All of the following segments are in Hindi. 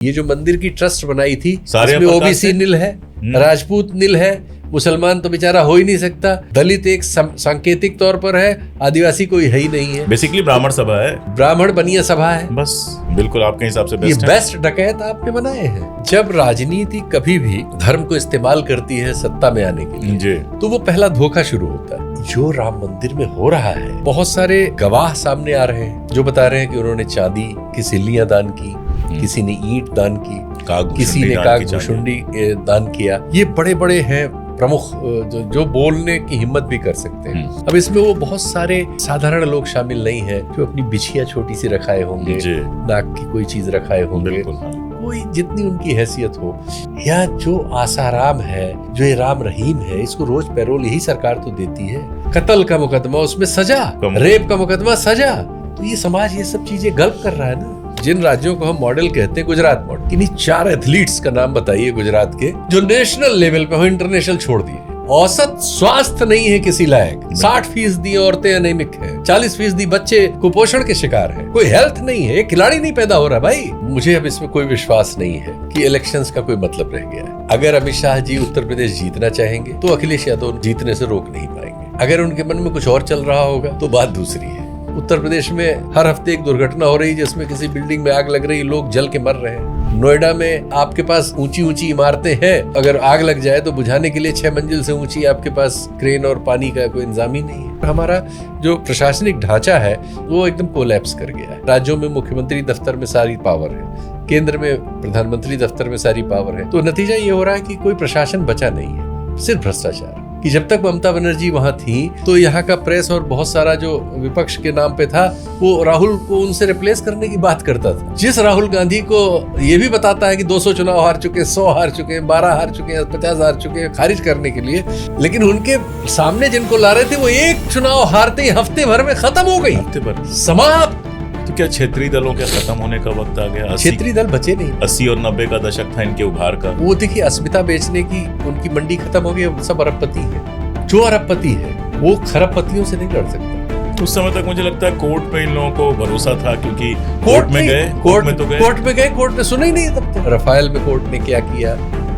ये जो मंदिर की ट्रस्ट बनाई थी सारे इसमें ओबीसी नील है, राजपूत नील है, मुसलमान तो बेचारा हो ही नहीं सकता, दलित एक सांकेतिक तौर पर है, आदिवासी कोई है ही नहीं है। बेसिकली ब्राह्मण सभा है, ब्राह्मण बनिया सभा है, बस बिल्कुल आपके हिसाब से ये बेस्ट डकैत आपने बनाए हैं। जब राजनीति कभी भी धर्म को इस्तेमाल करती है सत्ता में आने के लिए जी, तो वो पहला धोखा शुरू होता है। जो राम मंदिर में हो रहा है, बहुत सारे गवाह सामने आ रहे हैं जो बता रहे हैं कि उन्होंने चांदी की सिल्लियां दान की, किसी ने ईंट दान की, किसी ने कागभूषुंडी दान किया। ये बड़े बड़े हैं प्रमुख जो बोलने की हिम्मत भी कर सकते हैं। अब इसमें वो बहुत सारे साधारण लोग शामिल नहीं है जो अपनी बिछिया छोटी सी रखाए होंगे, नाक की कोई चीज रखाए होंगे, कोई जितनी उनकी हैसियत हो, या जो आसाराम है, जो ये राम रहीम है, इसको रोज पैरोल यही सरकार तो देती है। कत्ल का मुकदमा उसमें सजा, रेप का मुकदमा सजा। तो ये समाज ये सब चीजें गल्प कर रहा है ना। जिन राज्यों को हम मॉडल कहते हैं, गुजरात मॉडल, इन्हीं 4 एथलीट्स का नाम बताइए गुजरात के जो नेशनल लेवल पे हो, इंटरनेशनल छोड़ दिए। औसत स्वास्थ्य नहीं है किसी लायक, 60% औरतें अनेमिक है, 40% बच्चे कुपोषण के शिकार है, कोई हेल्थ नहीं है, खिलाड़ी नहीं पैदा हो रहा भाई। मुझे अब इसमें कोई विश्वास नहीं है कि इलेक्शंस का कोई मतलब रह गया है। अगर अमित शाह जी उत्तर प्रदेश जीतना चाहेंगे तो अखिलेश यादव जीतने से रोक नहीं पाएंगे। अगर उनके मन में कुछ और चल रहा होगा तो बात दूसरी है। उत्तर प्रदेश में हर हफ्ते एक दुर्घटना हो रही है जिसमें किसी बिल्डिंग में आग लग रही, लोग जल के मर रहे हैं। नोएडा में आपके पास ऊंची ऊंची इमारतें हैं, अगर आग लग जाए तो बुझाने के लिए 6 मंजिल से ऊंची आपके पास क्रेन और पानी का कोई इंतजाम ही नहीं है। हमारा जो प्रशासनिक ढांचा है वो एकदम कोलैप्स कर गया है। राज्यों में मुख्यमंत्री दफ्तर में सारी पावर है, केंद्र में प्रधानमंत्री दफ्तर में सारी पावर है, तो नतीजा ये हो रहा है कि कोई प्रशासन बचा नहीं है, सिर्फ भ्रष्टाचार। कि जब तक ममता बनर्जी वहां थी तो यहाँ का प्रेस और बहुत सारा जो विपक्ष के नाम पे था वो राहुल को उनसे रिप्लेस करने की बात करता था। जिस राहुल गांधी को ये भी बताता है कि 200 चुनाव हार चुके, 100 हार चुके, 12 हार चुके, 50 हार चुके, खारिज करने के लिए, लेकिन उनके सामने जिनको ला रहे थे वो एक चुनाव हारते ही हफ्ते भर में खत्म हो गई, हफ्ते भर समाप्त। तो क्या क्षेत्रीय दलों के खत्म होने का वक्त आ गया? क्षेत्रीय दल बचे नहीं। 80 और 90 का दशक था इनके उभार का। वो देखिए अस्मिता बेचने की उनकी मंडी खत्म हो गई, सब अरबपति है। जो अरबपति है वो खरबपतियों से नहीं लड़ सकता। उस समय तक मुझे लगता है कोर्ट पे इन लोगों को भरोसा था, क्योंकि कोर्ट में गए, कोर्ट में सुना ही नहीं तब तक। रफाल में कोर्ट ने क्या किया,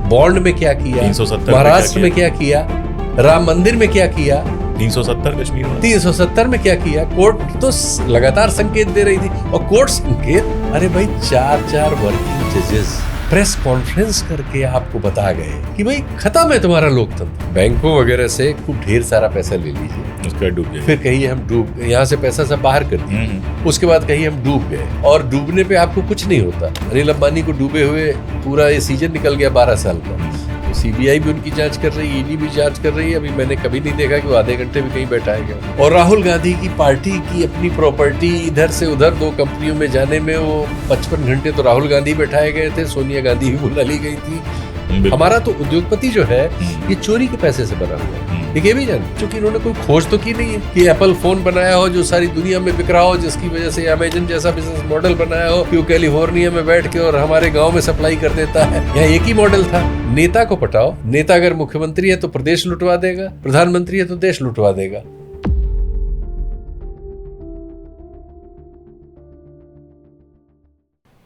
बॉन्ड में क्या किया, महाराष्ट्र में क्या किया, राम मंदिर में क्या किया, 370 कश्मीर में 370 में क्या किया। कोर्ट तो लगातार संकेत दे रही थी, और कोर्ट संकेत, अरे भाई 4 वर्किंग जजेस प्रेस कॉन्फ्रेंस करके आपको बता गए कि भाई खत्म है तुम्हारा लोकतंत्र। बैंकों वगैरह से खूब ढेर सारा पैसा ले लीजिए, उसका डूब गए, फिर कहिए हम डूब, यहाँ से पैसा सब बाहर कर दिए, उसके बाद कहिए हम डूब गए, और डूबने पे आपको कुछ नहीं होता। अनिल अंबानी को डूबे हुए पूरा ये सीजन निकल गया 12 साल का। सीबीआई भी उनकी जांच कर रही है, ईडी भी जांच कर रही है। अभी मैंने कभी नहीं देखा कि वो आधे घंटे भी कहीं बैठाया गया। और राहुल गांधी की पार्टी की अपनी प्रॉपर्टी इधर से उधर 2 कंपनियों में जाने में वो 55 घंटे तो राहुल गांधी बैठाए गए थे, सोनिया गांधी भी बुला ली गई थी। हमारा तो उद्योगपति जो है ये चोरी के पैसे से बना हुआ है। ये भी जान, क्योंकि इन्होंने कोई खोज तो की नहीं है कि एप्पल फोन बनाया हो जो सारी दुनिया में बिक रहा हो, जिसकी वजह से अमेजन जैसा बिजनेस मॉडल बनाया हो कि वो कैलिफोर्निया में बैठ के और हमारे गांव में सप्लाई कर देता है। यहाँ एक ही मॉडल था, नेता को पटाओ। नेता अगर मुख्यमंत्री है तो प्रदेश लुटवा देगा, प्रधानमंत्री है तो देश लुटवा देगा।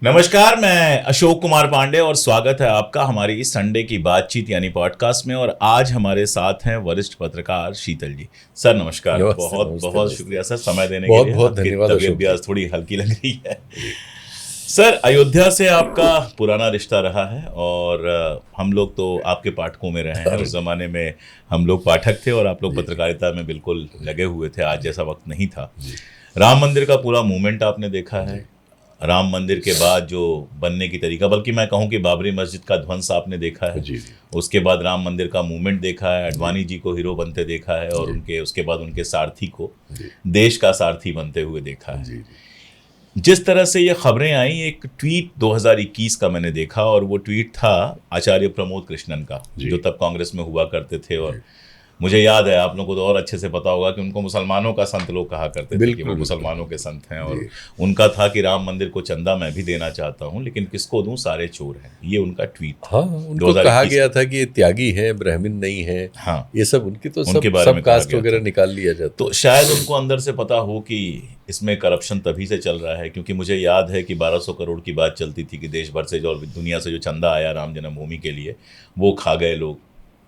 नमस्कार, मैं अशोक कुमार पांडे और स्वागत है आपका हमारी संडे की बातचीत यानी पॉडकास्ट में। और आज हमारे साथ हैं वरिष्ठ पत्रकार शीतल जी। सर नमस्कार, बहुत शुक्रिया सर समय देने के लिए। बहुत धन्यवाद। तबीयत भी आज थोड़ी हल्की लग रही है। सर, अयोध्या से आपका पुराना रिश्ता रहा है और हम लोग तो आपके पाठकों में रहे हैं। उस जमाने में हम लोग पाठक थे और आप लोग पत्रकारिता में बिल्कुल लगे हुए थे, आज जैसा वक्त नहीं था। राम मंदिर का पूरा मूवमेंट आपने देखा है, राम मंदिर के बाद जो बनने की तरीका, बल्कि मैं कहूं कि बाबरी मस्जिद का ध्वंस आपने देखा है। उसके बाद राम मंदिर का मूवमेंट देखा है, अडवाणी जी को हीरो बनते देखा है और उसके बाद उनके सारथी को देश का सारथी बनते हुए देखा है। जिस तरह से ये खबरें आई, एक ट्वीट 2021 का मैंने देखा और वो ट्वीट था आचार्य प्रमोद कृष्णन का, जो तब कांग्रेस में हुआ करते थे और मुझे याद है, आप लोगों को तो और अच्छे से पता होगा कि उनको मुसलमानों का संत लोग कहा करते थे कि वो मुसलमानों के संत हैं, और उनका था कि राम मंदिर को चंदा मैं भी देना चाहता हूँ, लेकिन किसको दूं, सारे चोर हैं। ये उनका ट्वीट था। हाँ, उनको कहा गया था कि ये त्यागी है, ब्राह्मण नहीं है। हाँ, ये सब उनकी तो उनके बारे में सब कास्ट वगैरह निकाल लिया जाता। तो शायद उनको अंदर से पता हो कि इसमें करप्शन तभी से चल रहा है, क्योंकि मुझे याद है कि 1200 करोड़ की बात चलती थी कि देश भर से जो दुनिया से जो चंदा आया राम जन्मभूमि के लिए, वो खा गए लोग।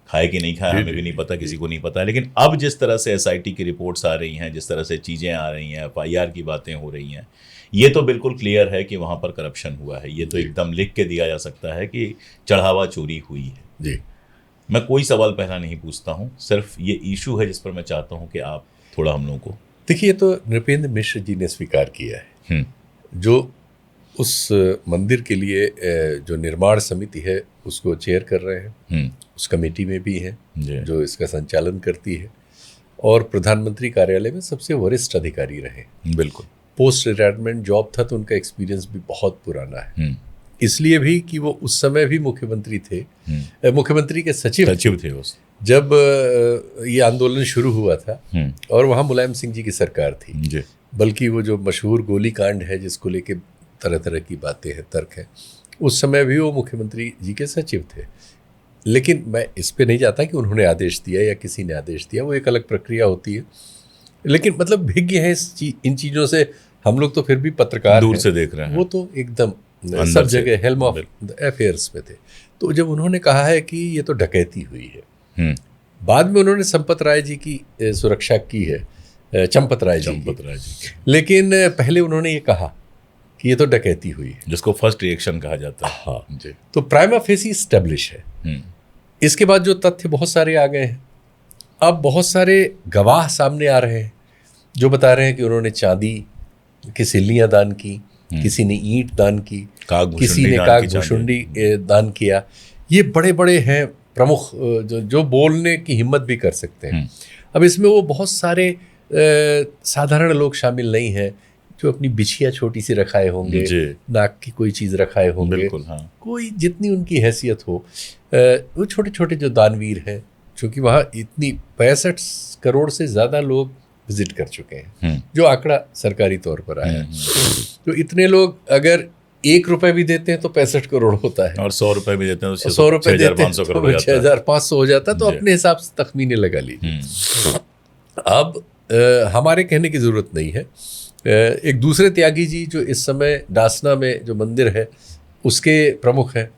खाए कि नहीं खाए हमें भी नहीं पता, किसी को नहीं पता। लेकिन अब जिस तरह से SIT की रिपोर्ट्स आ रही हैं, जिस तरह से चीज़ें आ रही हैं, FIR की बातें हो रही हैं, ये तो बिल्कुल क्लियर है कि वहाँ पर करप्शन हुआ है। ये तो एकदम लिख के दिया जा सकता है कि चढ़ावा चोरी हुई है। जी, मैं कोई सवाल पहला नहीं पूछता हूँ, सिर्फ ये इशू है जिस पर मैं चाहता हूँ कि आप थोड़ा हम लोगों को। देखिए, तो नृपेंद्र मिश्र जी ने स्वीकार किया है, जो उस मंदिर के लिए जो निर्माण समिति है उसको चेयर कर रहे हैं, उस कमेटी में भी हैं जो इसका संचालन करती है, और प्रधानमंत्री कार्यालय में सबसे वरिष्ठ अधिकारी रहे। बिल्कुल, पोस्ट रिटायरमेंट जॉब था, तो उनका एक्सपीरियंस भी बहुत पुराना है। इसलिए भी कि वो उस समय भी मुख्यमंत्री थे, मुख्यमंत्री के सचिव थे उस जब ये आंदोलन शुरू हुआ था, और वहाँ मुलायम सिंह जी की सरकार थी। बल्कि वो जो मशहूर गोली कांड है, जिसको लेके तरह तरह की बातें हैं, तर्क हैं, उस समय भी वो मुख्यमंत्री जी के सचिव थे। लेकिन मैं इस पे नहीं जाता कि उन्होंने आदेश दिया या किसी ने आदेश दिया, वो एक अलग प्रक्रिया होती है। लेकिन मतलब भिज्ञ है इन चीज़ों से। हम लोग तो फिर भी पत्रकार दूर से देख रहे हैं, वो तो एकदम सब जगह हेल्म ऑफ द अफेयर्स पे थे। तो जब उन्होंने कहा है कि ये तो डकैती हुई है, बाद में उन्होंने संपत राय जी की सुरक्षा की है, चंपत राय जी की। लेकिन पहले उन्होंने ये कहा कि ये तो डकैती हुई है, जिसको फर्स्ट रिएक्शन कहा जाता है। हाँ जी। तो प्राइमा फेसी स्टैब्लिश है। इसके बाद जो तथ्य बहुत सारे आ गए हैं, अब बहुत सारे गवाह सामने आ रहे हैं जो बता रहे हैं कि उन्होंने चांदी की सिल्लियाँ दान की, किसी ने ईंट दान की, किसी ने कागभूषुंडी दान किया। ये बड़े बड़े हैं प्रमुख जो बोलने की हिम्मत भी कर सकते हैं। अब इसमें वो बहुत सारे साधारण लोग शामिल नहीं हैं जो अपनी बिछिया छोटी सी रखाए होंगे, नाक की कोई चीज़ रखाए होंगे। बिल्कुल, हाँ। कोई जितनी उनकी हैसियत हो, वो छोटे छोटे जो दानवीर हैं, क्योंकि वहाँ इतनी 65 करोड़ से ज़्यादा लोग विजिट कर चुके हैं, जो आंकड़ा सरकारी तौर पर आया है। तो इतने लोग अगर 1 रुपए भी देते हैं तो 65 करोड़ होता है, और 100 रुपए भी देते हैं तो 100 रुपए देते हैं तो 6500 हो जाता है। तो अपने हिसाब से तखमीने लगा लीजिए। अब हमारे कहने की ज़रूरत नहीं है। एक दूसरे त्यागी जी जो इस समय डासना में जो मंदिर है उसके प्रमुख हैं,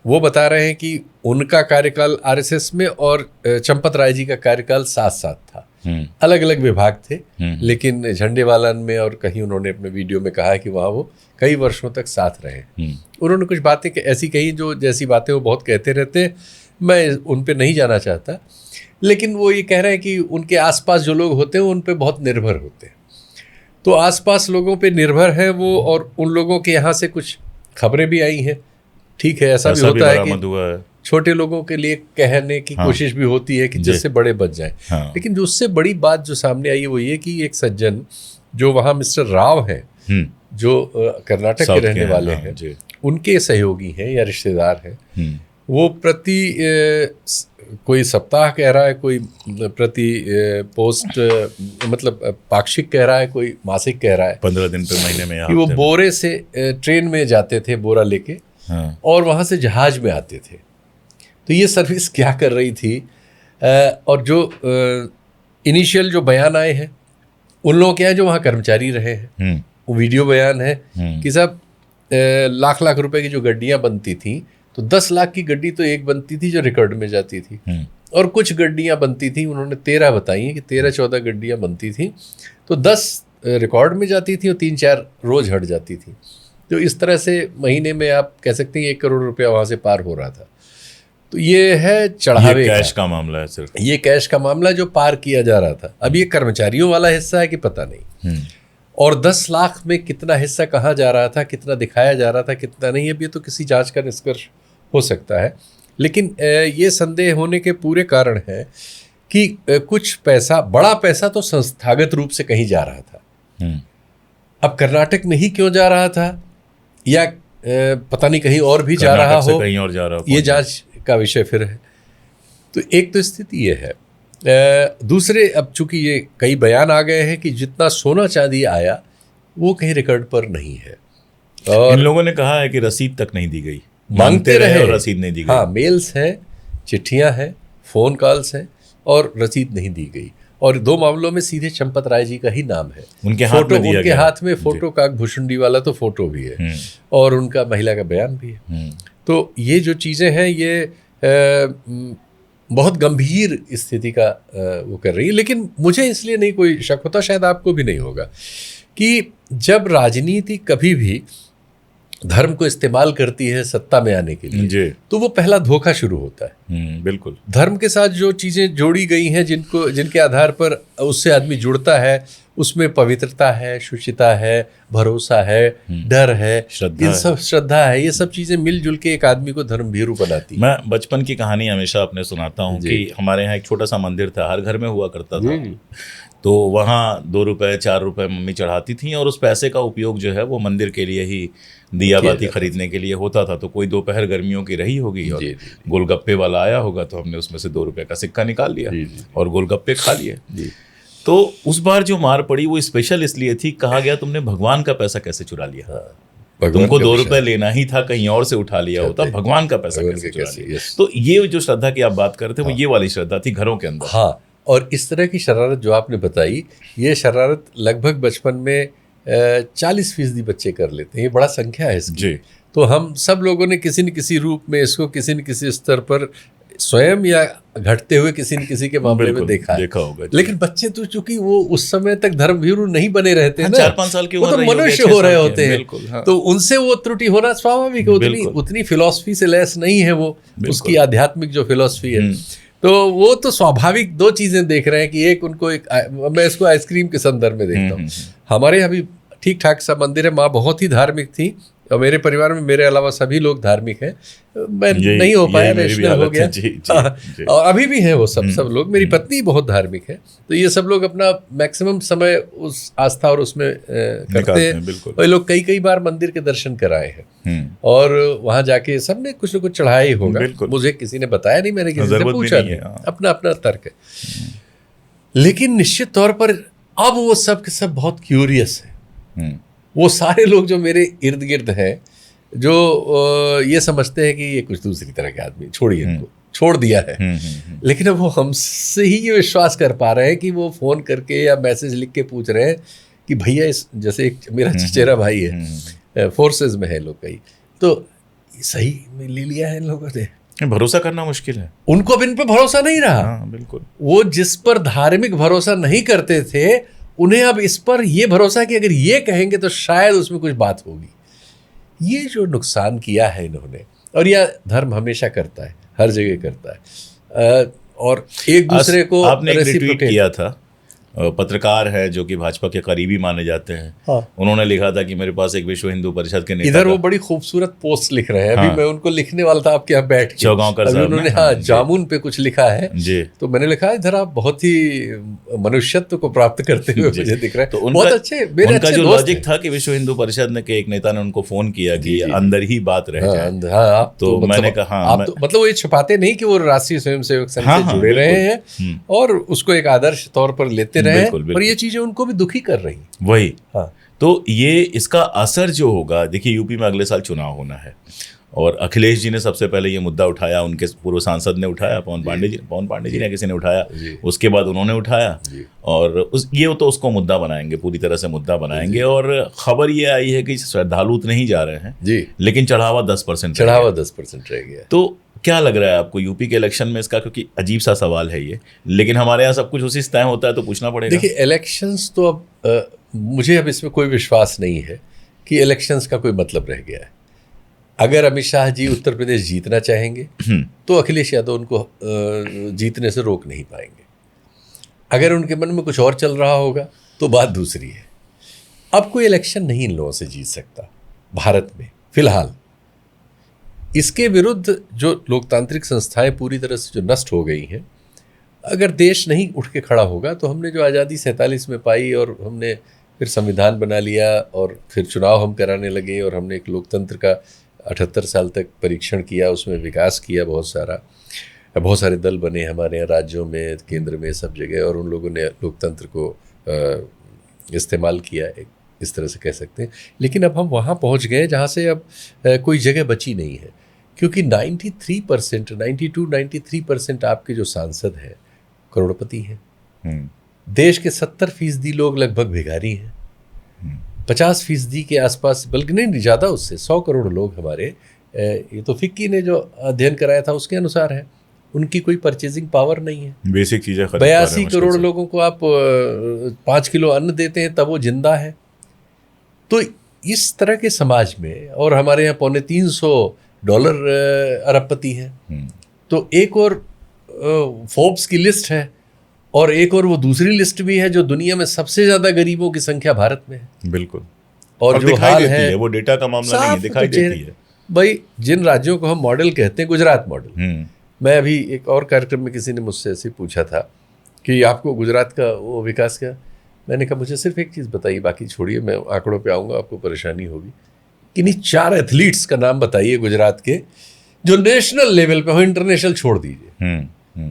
वो बता रहे हैं कि उनका कार्यकाल RSS में और चंपत राय जी का कार्यकाल साथ साथ था। अलग अलग विभाग थे, लेकिन झंडेवालन में और कहीं उन्होंने अपने वीडियो में कहा है कि वहाँ वो कई वर्षों तक साथ रहे। उन्होंने कुछ बातें ऐसी कही जो जैसी बातें वो बहुत कहते रहते हैं, मैं उन पे नहीं जाना चाहता। लेकिन वो ये कह रहे हैं कि उनके आसपास जो लोग होते हैं उन पे बहुत निर्भर होते हैं। तो आसपास लोगों पे निर्भर है वो, और उन लोगों के यहाँ से कुछ खबरें भी आई हैं। ठीक है, ऐसा भी होता है कि छोटे लोगों के लिए कहने की कोशिश भी होती है कि जिससे बड़े बच जाएं। लेकिन जो उससे बड़ी बात जो सामने आई है वो ये कि एक सज्जन जो वहाँ मिस्टर राव हैं, जो कर्नाटक के रहने वाले हैं, उनके सहयोगी हैं या रिश्तेदार हैं, वो प्रति कोई सप्ताह कह रहा है, कोई प्रति पोस्ट मतलब पाक्षिक कह रहा है, कोई मासिक कह रहा है, 15 दिन पे महीने में, कि वो बोरे से ट्रेन में जाते थे, बोरा लेके, और वहाँ से जहाज में आते थे। तो ये सर्विस क्या कर रही थी? और जो इनिशियल जो बयान आए हैं उन लोगों के हैं जो वहाँ कर्मचारी रहे हैं, वो वीडियो बयान है कि साहब लाख लाख रुपए की जो गड्डियाँ बनती थी, तो 10 लाख की गड्डी तो एक बनती थी जो रिकॉर्ड में जाती थी, और कुछ गड्डियाँ बनती थी, उन्होंने 13 बताई हैं कि 13-14 गड्डियाँ बनती थी, तो 10 रिकॉर्ड में जाती थी और 3-4 रोज हट जाती थी। तो इस तरह से महीने में आप कह सकते हैं 1 करोड़ रुपया वहाँ से पार हो रहा था। तो ये है चढ़ावे, ये कैश का मामला है, सिर्फ ये कैश का मामला जो पार किया जा रहा था। अब ये कर्मचारियों वाला हिस्सा है कि पता नहीं, और 10 लाख में कितना हिस्सा कहाँ जा रहा था, कितना दिखाया जा रहा था, कितना नहीं, अब ये तो किसी जांच का निष्कर्ष हो सकता है। लेकिन ये संदेह होने के पूरे कारण है कि कुछ पैसा, बड़ा पैसा तो संस्थागत रूप से कहीं जा रहा था। अब कर्नाटक में ही क्यों जा रहा था, या पता नहीं कहीं और भी जा रहा हो, कहीं और जा रहा हो, ये जांच का विषय फिर है। तो एक तो स्थिति ये है। दूसरे, अब चूंकि ये कई बयान आ गए हैं कि जितना सोना चांदी आया वो कहीं रिकॉर्ड पर नहीं है, और इन लोगों ने कहा है कि रसीद तक नहीं दी गई, मांगते रहे और रसीद नहीं दी गई। हाँ, मेल्स हैं, चिट्ठियां हैं, फोन कॉल्स हैं, और रसीद नहीं दी गई। और 2 मामलों में सीधे चंपत राय जी का ही नाम है। उनके हाथ फोटो में दिया उनके गया। हाथ में फोटो काकभूषुंडी वाला तो फोटो भी है, और उनका महिला का बयान भी है। तो ये जो चीज़ें हैं ये बहुत गंभीर स्थिति का वो कर रही है। लेकिन मुझे इसलिए नहीं कोई शक होता, शायद आपको भी नहीं होगा, कि जब राजनीति कभी भी धर्म को इस्तेमाल करती है सत्ता में आने के लिए, तो वो पहला धोखा शुरू होता है। बिल्कुल। धर्म के साथ जो चीज़ें जोड़ी गई हैं, जिनके आधार पर उससे आदमी जुड़ता है, उसमें पवित्रता है, शुचिता है, भरोसा है, डर है, श्रद्धा है, ये सब चीज़ें मिलजुल के एक आदमी को धर्मभीरू बनाती है। मैं बचपन की कहानी हमेशा अपने सुनाता हूँ कि हमारे यहाँ एक छोटा सा मंदिर था, हर घर में हुआ करता था। तो वहाँ 2 रुपए 4 रुपए मम्मी चढ़ाती थी, और उस पैसे का उपयोग जो है वो मंदिर के लिए ही, दिया बाती खरीदने के लिए होता था। तो कोई दोपहर गर्मियों की रही होगी और गोलगप्पे वाला आया होगा, तो हमने उसमें से 2 रुपए का सिक्का निकाल लिया और गोलगप्पे खा लिए। तो उस बार जो मार पड़ी वो स्पेशल इसलिए थी, कहा गया तुमने भगवान का पैसा कैसे चुरा लिया। तुमको 2 रुपए लेना ही था, कहीं और से उठा लिया होता, भगवान का पैसा कैसे चुरा लिया। तो ये जो श्रद्धा की आप बात करते थे, वो ये वाली श्रद्धा थी घरों के अंदर। हाँ, और इस तरह की शरारत जो आपने बताई, ये शरारत लगभग बचपन में 40% बच्चे कर लेते हैं। ये बड़ा संख्या है इसकी। तो हम सब लोगों ने किसी न किसी रूप में इसको किसी न किसी स्तर पर स्वयं या घटते हुए किसी न किसी के मामले में देखा होगा। लेकिन बच्चे तो चूंकि वो उस समय तक धर्मभीरू नहीं बने रहते हैं, 4-5 साल की उम्र, वो तो मनुष्य हो रहे होते हैं। तो उनसे वो त्रुटि होना स्वाभाविक है। उतनी फिलॉसफी से लैस नहीं है वो, उसकी आध्यात्मिक जो फिलॉसफी है। तो वो तो स्वाभाविक 2 चीजें देख रहे हैं कि एक उनको मैं इसको आइसक्रीम के संदर्भ में देखता हूँ। हमारे यहाँ भी ठीक ठाक सा मंदिर है, माँ बहुत ही धार्मिक थी, और मेरे परिवार में मेरे अलावा सभी लोग धार्मिक हैं। मैं नहीं हो पाया, नेशनल हो गया। और अभी भी हैं वो सब लोग। मेरी पत्नी बहुत धार्मिक है, तो ये सब लोग अपना मैक्सिमम समय उस आस्था और उसमें करते हैं। और ये लोग कई बार मंदिर के दर्शन कराए हैं, और वहाँ जाके सबने कुछ न कुछ चढ़ाया ही होगा। मुझे किसी ने बताया नहीं, मैंने किसी से पूछा नहीं, अपना अपना तर्क है। लेकिन निश्चित तौर पर अब वो सब के सब बहुत क्यूरियस है। वो सारे लोग जो मेरे इर्द गिर्द हैं, जो ये समझते हैं कि ये कुछ दूसरी तरह के आदमी, छोड़िए इनको, छोड़ दिया है। लेकिन अब वो हमसे ही ये विश्वास कर पा रहे हैं कि वो फ़ोन करके या मैसेज लिख के पूछ रहे हैं कि भैया जैसे एक मेरा चचेरा भाई है, फोर्सेज में है लोग कई, तो सही में ले लिया है इन लोगों ने। भरोसा करना मुश्किल है, उनको अब इन पर भरोसा नहीं रहा। बिल्कुल। वो जिस पर धार्मिक भरोसा नहीं करते थे, उन्हें अब इस पर ये भरोसा कि अगर ये कहेंगे तो शायद उसमें कुछ बात होगी। ये जो नुकसान किया है इन्होंने, और यह धर्म हमेशा करता है, हर जगह करता है, और एक दूसरे को आपने एक रिट्वीट किया था, पत्रकार है जो कि भाजपा के करीबी माने जाते हैं। हाँ। उन्होंने लिखा था कि मेरे पास एक विश्व हिंदू परिषद के नेता, इधर वो बड़ी खूबसूरत पोस्ट लिख रहे हैं। हाँ। अभी मैं उनको लिखने वाला था आपके यहाँ बैठ के, चौगांवकर साहब उन्होंने जामुन पे कुछ लिखा है जी। तो मैंने लिखा इधर आप बहुत ही मनुष्यत्व को प्राप्त करते हुए मुझे दिख रहा है। तो बहुत अच्छे, उनका जो लॉजिक था कि विश्व हिंदू परिषद के एक नेता ने उनको फोन किया कि अंदर ही बात रह जाए। तो मैंने कहा मतलब वो ये छुपाते नहीं कि वो राष्ट्रीय स्वयंसेवक संघ से जुड़े रहे हैं और उसको एक आदर्श तौर पर लेते रहे, पर ये चीजें उनको भी दुखी कर रही। वही। हाँ। तो ये इसका असर जो होगा, देखिए यूपी में अगले साल चुनाव होना है, और अखिलेश जी ने सबसे पहले ये मुद्दा उठाया, उनके पूर्व सांसद ने उठाया, पवन पांडे जी ने किसी ने उठाया, उसके बाद उन्होंने उठाया, और ये तो उसको मुद्दा बनाएंगे, पूरी तरह से मुद्दा बनाएंगे। और खबर ये आई है कि श्रद्धालु नहीं जा रहे हैं, लेकिन चढ़ावा 10% रह गया। तो क्या लग रहा है आपको यूपी के इलेक्शन में इसका, क्योंकि अजीब सा सवाल है ये, लेकिन हमारे यहाँ सब कुछ उसी तय होता है, तो पूछना पड़ेगा। देखिए, इलेक्शंस तो अब मुझे अब इसमें कोई विश्वास नहीं है कि इलेक्शंस का कोई मतलब रह गया है। अगर अमित शाह जी उत्तर प्रदेश जीतना चाहेंगे तो अखिलेश यादव उनको जीतने से रोक नहीं पाएंगे। अगर उनके मन में कुछ और चल रहा होगा तो बात दूसरी है। अब कोई इलेक्शन नहीं इन लोगों से जीत सकता भारत में फिलहाल। इसके विरुद्ध जो लोकतांत्रिक संस्थाएं पूरी तरह से जो नष्ट हो गई हैं, अगर देश नहीं उठ के खड़ा होगा तो हमने जो आज़ादी 47 में पाई, और हमने फिर संविधान बना लिया, और फिर चुनाव हम कराने लगे, और हमने एक लोकतंत्र का 78 साल तक परीक्षण किया, उसमें विकास किया बहुत सारा। बहुत सारे दल बने हमारे यहाँ राज्यों में, केंद्र में, सब जगह, और उन लोगों ने लोकतंत्र को इस्तेमाल किया, इस तरह से कह सकते हैं। लेकिन अब हम वहाँ पहुँच गए जहाँ से अब कोई जगह बची नहीं है, क्योंकि 93%, 92-93% आपके जो सांसद हैं करोड़पति हैं। देश के 70% लोग लगभग भिखारी हैं। 50% के आसपास, बल्कि नहीं ज़्यादा उससे, 100 करोड़ लोग हमारे, ये तो फिक्की ने जो अध्ययन कराया था उसके अनुसार है, उनकी कोई परचेजिंग पावर नहीं है। बेसिक चीज़ें 82 करोड़ लोगों को आप 5 किलो अन्न देते हैं तब वो जिंदा है। तो इस तरह के समाज में, और हमारे यहाँ $350 अरबपति है, तो एक और फोर्ब्स की लिस्ट है, और एक और वो दूसरी लिस्ट भी है जो दुनिया में सबसे ज्यादा गरीबों की संख्या भारत में है। बिल्कुल। और जो दिखाई हाल देती है, वो डेटा का मामला नहीं है, दिखाई देती है भाई। जिन राज्यों को हम मॉडल कहते हैं, गुजरात मॉडल, मैं अभी एक और कार्यक्रम में किसी ने मुझसे ऐसे पूछा था कि आपको गुजरात का वो विकास का, मैंने कहा मुझे सिर्फ एक चीज़ बताइए, बाकी छोड़िए, मैं आंकड़ों पे आऊँगा, आपको परेशानी होगी। कि नहीं, 4 एथलीट्स का नाम बताइए गुजरात के जो नेशनल लेवल पे हो, इंटरनेशनल छोड़ दीजिए।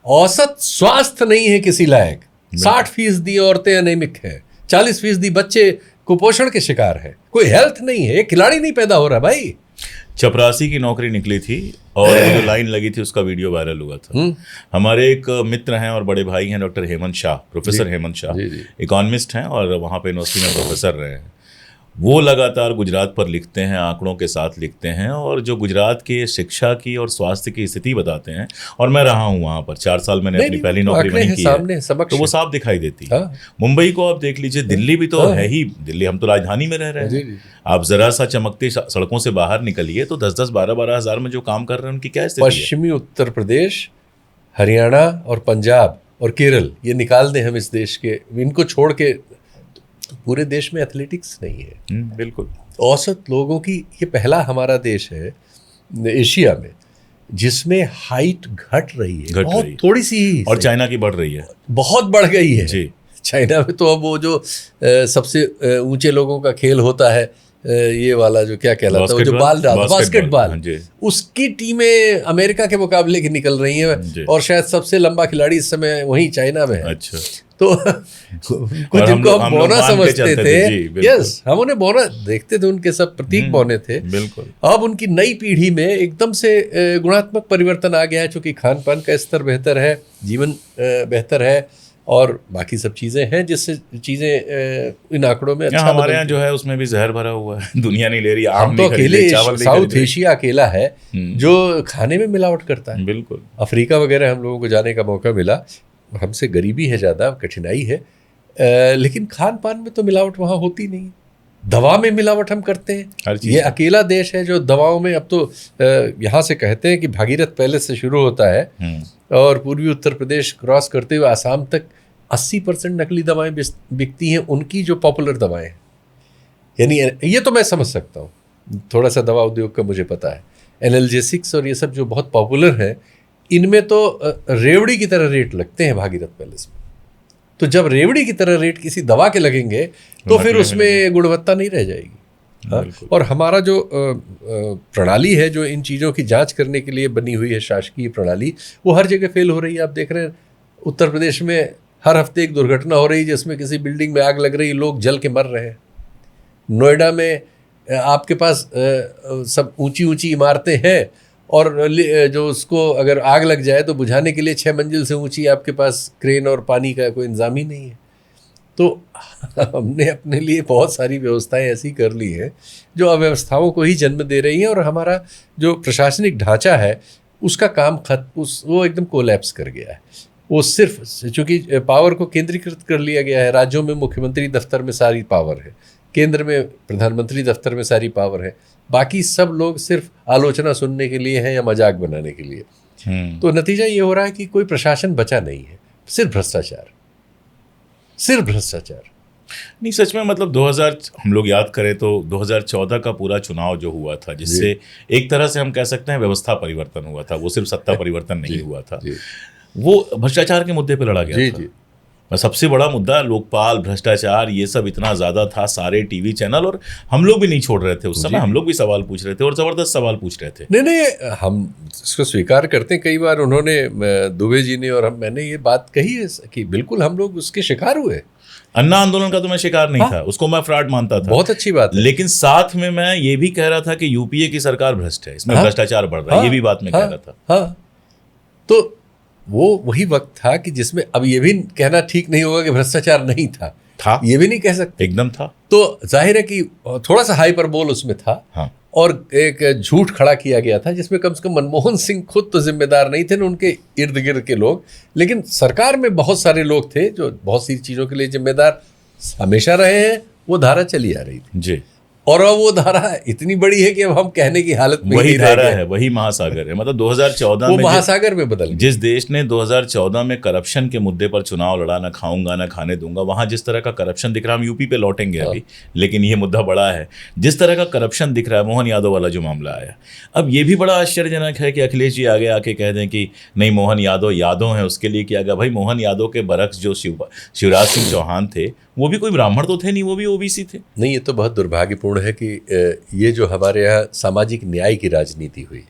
औसत स्वास्थ्य नहीं है किसी लायक, 60% औरतें अनेमिक हैं, 40% बच्चे कुपोषण के शिकार हैं, कोई हेल्थ नहीं है, एक खिलाड़ी नहीं पैदा हो रहा भाई। चपरासी की नौकरी निकली थी और वो जो लाइन लगी थी उसका वीडियो वायरल हुआ था। हमारे एक मित्र हैं और बड़े भाई हैं, doctor Hemant Shah, professor Hemant Shah, economist हैं और वहाँ पे यूनिवर्सिटी में प्रोफेसर रहे हैं। वो लगातार गुजरात पर लिखते हैं, आंकड़ों के साथ लिखते हैं, और जो गुजरात के शिक्षा की और स्वास्थ्य की स्थिति बताते हैं। और मैं रहा हूँ वहाँ पर 4 साल, मैंने अपनी पहली नौकरी वहीं की है, तो वो साफ दिखाई देती है। मुंबई को आप देख लीजिए, दिल्ली भी तो है ही, दिल्ली, हम तो राजधानी में रह रहे हैं। आप जरा सा चमकते सड़कों से बाहर निकलिए तो 10-10, 12-12 हज़ार में जो काम कर रहे हैं उनकी क्या स्थिति है। पश्चिमी उत्तर प्रदेश, हरियाणा और पंजाब और केरल, ये निकाल दें हम इस देश के, इनको छोड़ के पूरे देश में एथलेटिक्स नहीं है। बिल्कुल। औसत लोगों की, ये पहला हमारा देश है एशिया में जिसमें हाइट घट रही है, बहुत थोड़ी सी, और चाइना की बढ़ रही है, बहुत बढ़ गई है जी। चाइना में तो अब वो जो सबसे ऊंचे लोगों का खेल होता है, ये वाला जो क्या कहलाता है, वो जो बास्केटबॉल, उसकी टीमें अमेरिका के मुकाबले की निकल रही हैं, और शायद सबसे लंबा खिलाड़ी इस समय वहीं चाइना में है। अच्छा। तो जिनको हम बौना समझते थे, यस, हम उन्हें बौना देखते थे, उनके सब प्रतीक बौने थे। बिल्कुल। अब उनकी नई पीढ़ी में एकदम से गुणात्मक परिवर्तन आ गया है, चूंकि खान पान का स्तर बेहतर है, जीवन बेहतर है, और बाकी सब चीज़ें हैं जिससे चीज़ें इन आंकड़ों में अच्छा। हमारे यहाँ जो है उसमें भी जहर भरा हुआ है, दुनिया नहीं ले रही। हम तो अकेले साउथ एशिया अकेला है जो खाने में मिलावट करता है। बिल्कुल। अफ्रीका वगैरह हम लोगों को जाने का मौका मिला, हमसे गरीबी है ज़्यादा, कठिनाई है, लेकिन खान पान में तो मिलावट वहाँ होती नहीं। दवा में मिलावट हम करते हैं, ये अकेला देश है जो दवाओं में, अब तो यहाँ से कहते हैं कि भागीरथ पैलेस से शुरू होता है और पूर्वी उत्तर प्रदेश क्रॉस करते हुए आसाम तक 80% नकली दवाएं बिकती हैं, उनकी जो पॉपुलर दवाएं हैं। यानी ये तो मैं समझ सकता हूँ, थोड़ा सा दवा उद्योग का मुझे पता है, एनाल्जेसिक्स और ये सब जो बहुत पॉपुलर हैं, इनमें तो रेवड़ी की तरह रेट लगते हैं भागीरथ पैलेस में। तो जब रेवड़ी की तरह रेट किसी दवा के लगेंगे तो फिर उसमें गुणवत्ता नहीं रह जाएगी। हाँ? और हमारा जो प्रणाली है जो इन चीज़ों की जांच करने के लिए बनी हुई है, शासकीय प्रणाली, वो हर जगह फेल हो रही है। आप देख रहे हैं उत्तर प्रदेश में हर हफ्ते एक दुर्घटना हो रही है जिसमें किसी बिल्डिंग में आग लग रही है, लोग जल के मर रहे हैं। नोएडा में आपके पास सब ऊंची ऊंची इमारतें हैं, और जो उसको अगर आग लग जाए तो बुझाने के लिए 6 मंजिल से ऊंची आपके पास क्रेन और पानी का कोई इंतजाम ही नहीं है। तो हमने अपने लिए बहुत सारी व्यवस्थाएं ऐसी कर ली हैं जो अव्यवस्थाओं को ही जन्म दे रही हैं, और हमारा जो प्रशासनिक ढांचा है उसका काम वो एकदम कोलैप्स कर गया है। वो सिर्फ चूँकि पावर को केंद्रीकृत कर लिया गया है, राज्यों में मुख्यमंत्री दफ्तर में सारी पावर है, केंद्र में प्रधानमंत्री दफ्तर में सारी पावर है, बाकी सब लोग सिर्फ आलोचना सुनने के लिए हैं या मजाक बनाने के लिए। तो नतीजा ये हो रहा है कि कोई प्रशासन बचा नहीं है, सिर्फ भ्रष्टाचार, सिर्फ भ्रष्टाचार। नहीं, सच में मतलब 2000 हम लोग याद करें तो 2014 का पूरा चुनाव जो हुआ था, जिससे एक तरह से हम कह सकते हैं व्यवस्था परिवर्तन हुआ था, वो सिर्फ सत्ता परिवर्तन नहीं हुआ था, वो भ्रष्टाचार के मुद्दे पे लड़ा गया था। सबसे बड़ा मुद्दा लोकपाल, भ्रष्टाचार, ये सब इतना ज्यादा था, सारे टीवी चैनल, और हम लोग भी नहीं छोड़ रहे थे उस समय, हम लोग भी सवाल पूछ रहे थे और जबरदस्त सवाल पूछ रहे थे। नहीं, हम इसको स्वीकार करते हैं। कई बार उन्होंने, दुबे जी ने और मैंने ये बात कही है कि बिल्कुल हम लोग उसके शिकार हुए। अन्ना आंदोलन का तो मैं शिकार नहीं था, उसको मैं फ्रॉड मानता था, बहुत अच्छी बात है। लेकिन साथ में मैं ये भी कह रहा था कि यूपीए की सरकार भ्रष्ट है, इसमें भ्रष्टाचार बढ़ रहा है, ये भी बात मैं कह रहा था। हाँ, तो वो वही वक्त था कि जिसमें अब ये भी कहना ठीक नहीं होगा कि भ्रष्टाचार नहीं था, ये भी नहीं कह सकते, एकदम था। तो जाहिर है कि थोड़ा सा हाइपरबोल उसमें था। हाँ। और एक झूठ खड़ा किया गया था जिसमें कम से कम मनमोहन सिंह खुद तो जिम्मेदार नहीं थे ना, उनके इर्द गिर्द के लोग, लेकिन सरकार में बहुत सारे लोग थे जो बहुत सी चीज़ों के लिए जिम्मेदार हमेशा रहे हैं। वो धारा चली आ रही थी जी, और अब वो धारा इतनी बड़ी है कि अब हम कहने की हालत में वही धारा है, वही महासागर है। मतलब 2014 वो में महासागर में बदल जिस देश ने 2014 में करप्शन के मुद्दे पर चुनाव लड़ा, ना खाऊंगा ना खाने दूंगा, वहां जिस तरह का करप्शन दिख रहा है, हम यूपी पे लौटेंगे अभी, लेकिन ये मुद्दा बड़ा है। जिस तरह का करप्शन दिख रहा है, मोहन यादव वाला जो मामला आया, अब ये भी बड़ा आश्चर्यजनक है कि अखिलेश जी आगे आके कह दें कि नहीं, मोहन यादव है, उसके लिए किया गया। भाई, मोहन यादव के बरक्स जो शिवराज सिंह चौहान थे, वो भी कोई ब्राह्मण तो थे नहीं, वो भी ओबीसी थे। नहीं, ये तो बहुत दुर्भाग्यपूर्ण है कि ये जो हमारे यहाँ सामाजिक न्याय की राजनीति हुई।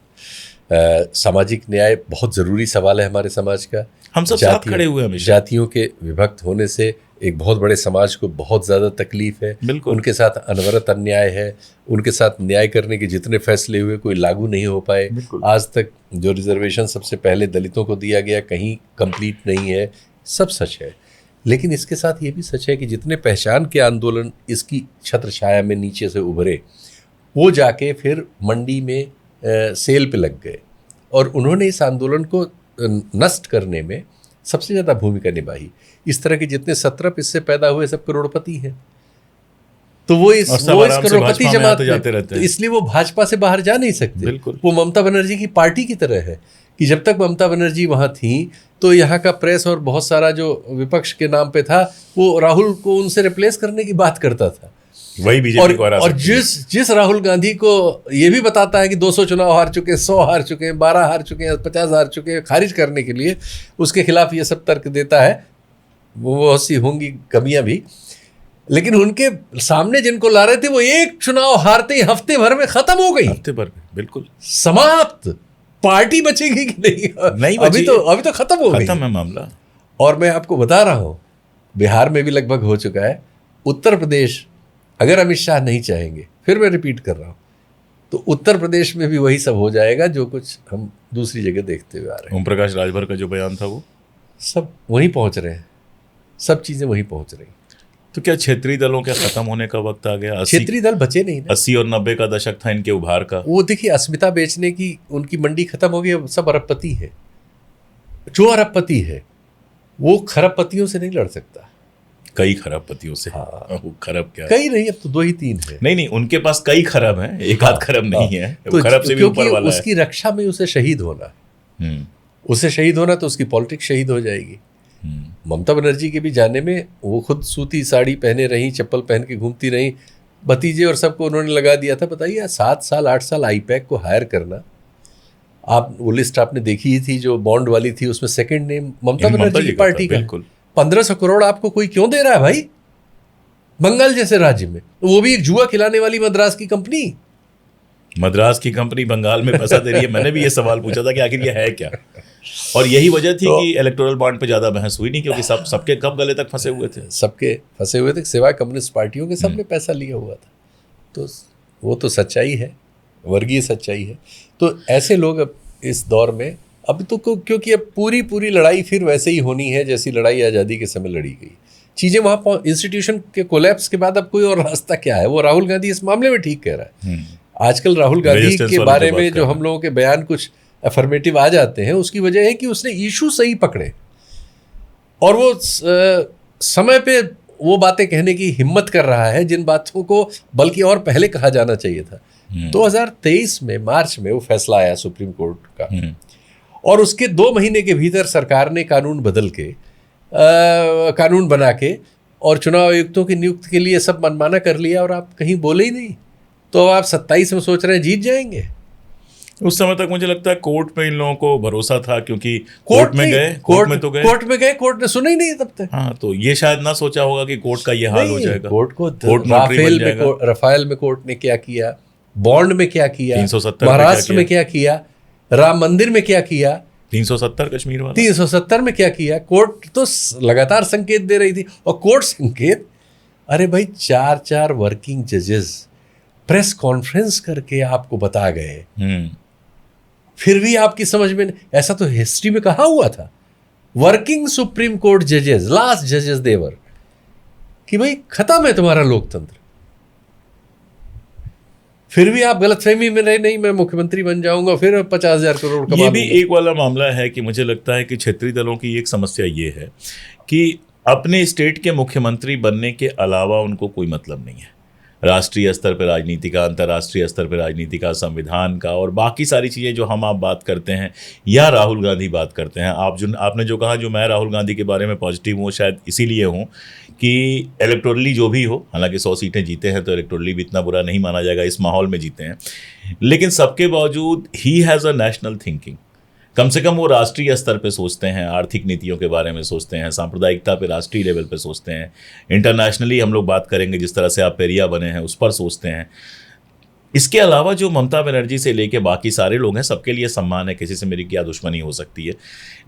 सामाजिक न्याय बहुत ज़रूरी सवाल है हमारे समाज का। हम सब साथ खड़े हुए हमेशा। जातियों के विभक्त होने से एक बहुत बड़े समाज को बहुत ज़्यादा तकलीफ है। उनके साथ अनवरत अन्याय है। उनके साथ न्याय करने के जितने फैसले हुए कोई लागू नहीं हो पाए। आज तक जो रिजर्वेशन सबसे पहले दलितों को दिया गया कहीं कंप्लीट नहीं है। सब सच है, लेकिन इसके साथ ये भी सच है कि जितने पहचान के आंदोलन इसकी छत्र छाया में नीचे से उभरे, वो जाके फिर मंडी में सेल पे लग गए और उन्होंने इस आंदोलन को नष्ट करने में सबसे ज़्यादा भूमिका निभाई। इस तरह के जितने 17 इससे पैदा हुए सब करोड़पति हैं, तो वो इस करोड़पति जमात में, तो इसलिए वो भाजपा से बाहर जा नहीं सकते। वो ममता बनर्जी की पार्टी की तरह है कि जब तक ममता बनर्जी वहाँ थी तो यहाँ का प्रेस और बहुत सारा जो विपक्ष के नाम पे था वो राहुल को उनसे रिप्लेस करने की बात करता था। वही बीजेपी को और जिस राहुल गांधी को ये भी बताता है कि 200 चुनाव हार चुके, 100 हार चुके, 12 हार चुके, 50 हार चुके, खारिज करने के लिए उसके खिलाफ ये सब तर्क देता है। वो बहुत सी होंगी कमियां भी, लेकिन उनके सामने जिनको ला रहे थे वो एक चुनाव हारते ही हफ्ते भर में खत्म हो गई। हफ्ते भर में बिल्कुल समाप्त। पार्टी बचेगी कि नहीं अभी तो खत्म हो गई, खत्म है मामला। और मैं आपको बता रहा हूं, बिहार में भी लगभग हो चुका है। उत्तर प्रदेश, अगर अमित शाह नहीं चाहेंगे, फिर मैं रिपीट कर रहा हूं, तो उत्तर प्रदेश में भी वही सब हो जाएगा जो कुछ हम दूसरी जगह देखते हुए आ रहे हैं। ओम प्रकाश राजभर का जो बयान था वो सब वहीं पहुंच रहे हैं, सब चीजें वहीं पहुंच रही। तो क्या क्षेत्रीय दलों के खत्म होने का वक्त आ गया? क्षेत्रीय दल बचे नहीं ना। 80 और 90 का दशक था इनके उभार का। वो देखिए, अस्मिता बेचने की उनकी मंडी खत्म हो गई, सब अरबपति है। जो अरबपति है वो खरबपतियों से नहीं लड़ सकता। कई खरबपतियों से। हाँ, वो खरब क्या, कई नहीं, अब तो 2 ही 3 है। नहीं, उनके पास कई खरब हैं, एक आध खरब नहीं है। तो खरब से भी ऊपर वाला है। उसकी रक्षा में उसे शहीद होना, उसे शहीद होना तो उसकी पॉलिटिक्स शहीद हो जाएगी। ममता बनर्जी के भी जाने में वो खुद सूती साड़ी पहने रही, चप्पल पहन के घूमती रही, भतीजे और सबको उन्होंने लगा दिया था। बताइए, 7 साल 8 साल आईपैक को हायर करना। आप वो लिस्ट आपने देखी ही थी जो बॉन्ड वाली थी, उसमें सेकंड नेम ममता बनर्जी की पार्टी का। 1500 करोड़ आपको कोई क्यों दे रहा है भाई, बंगाल जैसे राज्य में? वो भी एक जुआ खिलाने वाली मद्रास की कंपनी। मद्रास की कंपनी बंगाल में पैसा दे रही है। मैंने भी ये सवाल पूछा था कि आखिर ये है क्या, और यही वजह थी कि इलेक्टोरल बॉन्ड पे ज्यादा बहस हुई नहीं, क्योंकि सबके कब गले तक फंसे हुए थे, सबके फंसे हुए थे, सिवाय कम्युनिस्ट पार्टियों के सबने पैसा लिया हुआ था। तो वो तो सच्चाई है, वर्गीय सच्चाई है। तो ऐसे लोग अब इस दौर में, अब तो क्योंकि अब पूरी लड़ाई फिर वैसे ही होनी है जैसी लड़ाई आज़ादी के समय लड़ी गई। चीज़ें वहाँ इंस्टीट्यूशन के कोलैप्स के बाद अब कोई और रास्ता क्या है? वो राहुल गांधी इस मामले में ठीक कह रहा है। आजकल राहुल गांधी के बारे में जो हम लोगों के बयान कुछ अफर्मेटिव आ जाते हैं, उसकी वजह है कि उसने इशू सही पकड़े और वो समय पे वो बातें कहने की हिम्मत कर रहा है जिन बातों को बल्कि और पहले कहा जाना चाहिए था। 2023 में मार्च में वो फैसला आया सुप्रीम कोर्ट का, और उसके 2 महीने के भीतर सरकार ने कानून बदल के कानून बना के और चुनाव आयुक्तों की नियुक्ति के लिए सब मनमाना कर लिया, और आप कहीं बोले ही नहीं। तो अब आप 27 में सोच रहे हैं जीत जाएंगे। उस समय तक मुझे लगता है कोर्ट में इन लोगों को भरोसा था, क्योंकि कोर्ट में गए, कोर्ट में गए, कोर्ट ने सुना ही नहीं तब तक। हाँ, तो ये शायद ना सोचा होगा कि कोर्ट का ये हाल हो जाएगा। कोर्ट को राफेल में कोर्ट ने क्या किया, बॉन्ड में क्या किया, 370 महाराष्ट्र में क्या किया, राम मंदिर में क्या किया, 370 कश्मीर वाला, 370 में क्या किया। कोर्ट तो लगातार संकेत दे रही थी, और कोर्ट संकेत, अरे भाई 4 वर्किंग जजेस प्रेस कॉन्फ्रेंस करके आपको बता गए, फिर भी आपकी समझ में नहीं। ऐसा तो हिस्ट्री में कहा हुआ था, वर्किंग सुप्रीम कोर्ट जजेस, लास्ट जजेस देवर, कि भाई खत्म है तुम्हारा लोकतंत्र। फिर भी आप गलतफहमी में रहे, नहीं मैं मुख्यमंत्री बन जाऊंगा, फिर 50,000 करोड़ कमा ये भी एक वाला मामला है कि मुझे लगता है कि क्षेत्रीय दलों की एक समस्या ये है कि अपने स्टेट के मुख्यमंत्री बनने के अलावा उनको कोई मतलब नहीं है राष्ट्रीय स्तर पर राजनीति का, अंतर्राष्ट्रीय स्तर पर राजनीति का, संविधान का, और बाकी सारी चीज़ें जो आप बात करते हैं या राहुल गांधी बात करते हैं। आपने जो कहा, जो मैं राहुल गांधी के बारे में पॉजिटिव हूँ, शायद इसीलिए हूँ कि इलेक्टोरली जो भी हो, हालांकि 100 सीटें जीते हैं तो इलेक्टोरली भी इतना बुरा नहीं माना जाएगा, इस माहौल में जीते हैं, लेकिन सबके बावजूद ही हैज़ अ नेशनल थिंकिंग। कम से कम वो राष्ट्रीय स्तर पे सोचते हैं, आर्थिक नीतियों के बारे में सोचते हैं, सांप्रदायिकता पे राष्ट्रीय लेवल पे सोचते हैं, इंटरनेशनली हम लोग बात करेंगे जिस तरह से आप पेरिया बने हैं उस पर सोचते हैं। इसके अलावा जो ममता बनर्जी से लेके बाकी सारे लोग हैं, सबके लिए सम्मान है, किसी से मेरी क्या दुश्मनी हो सकती है,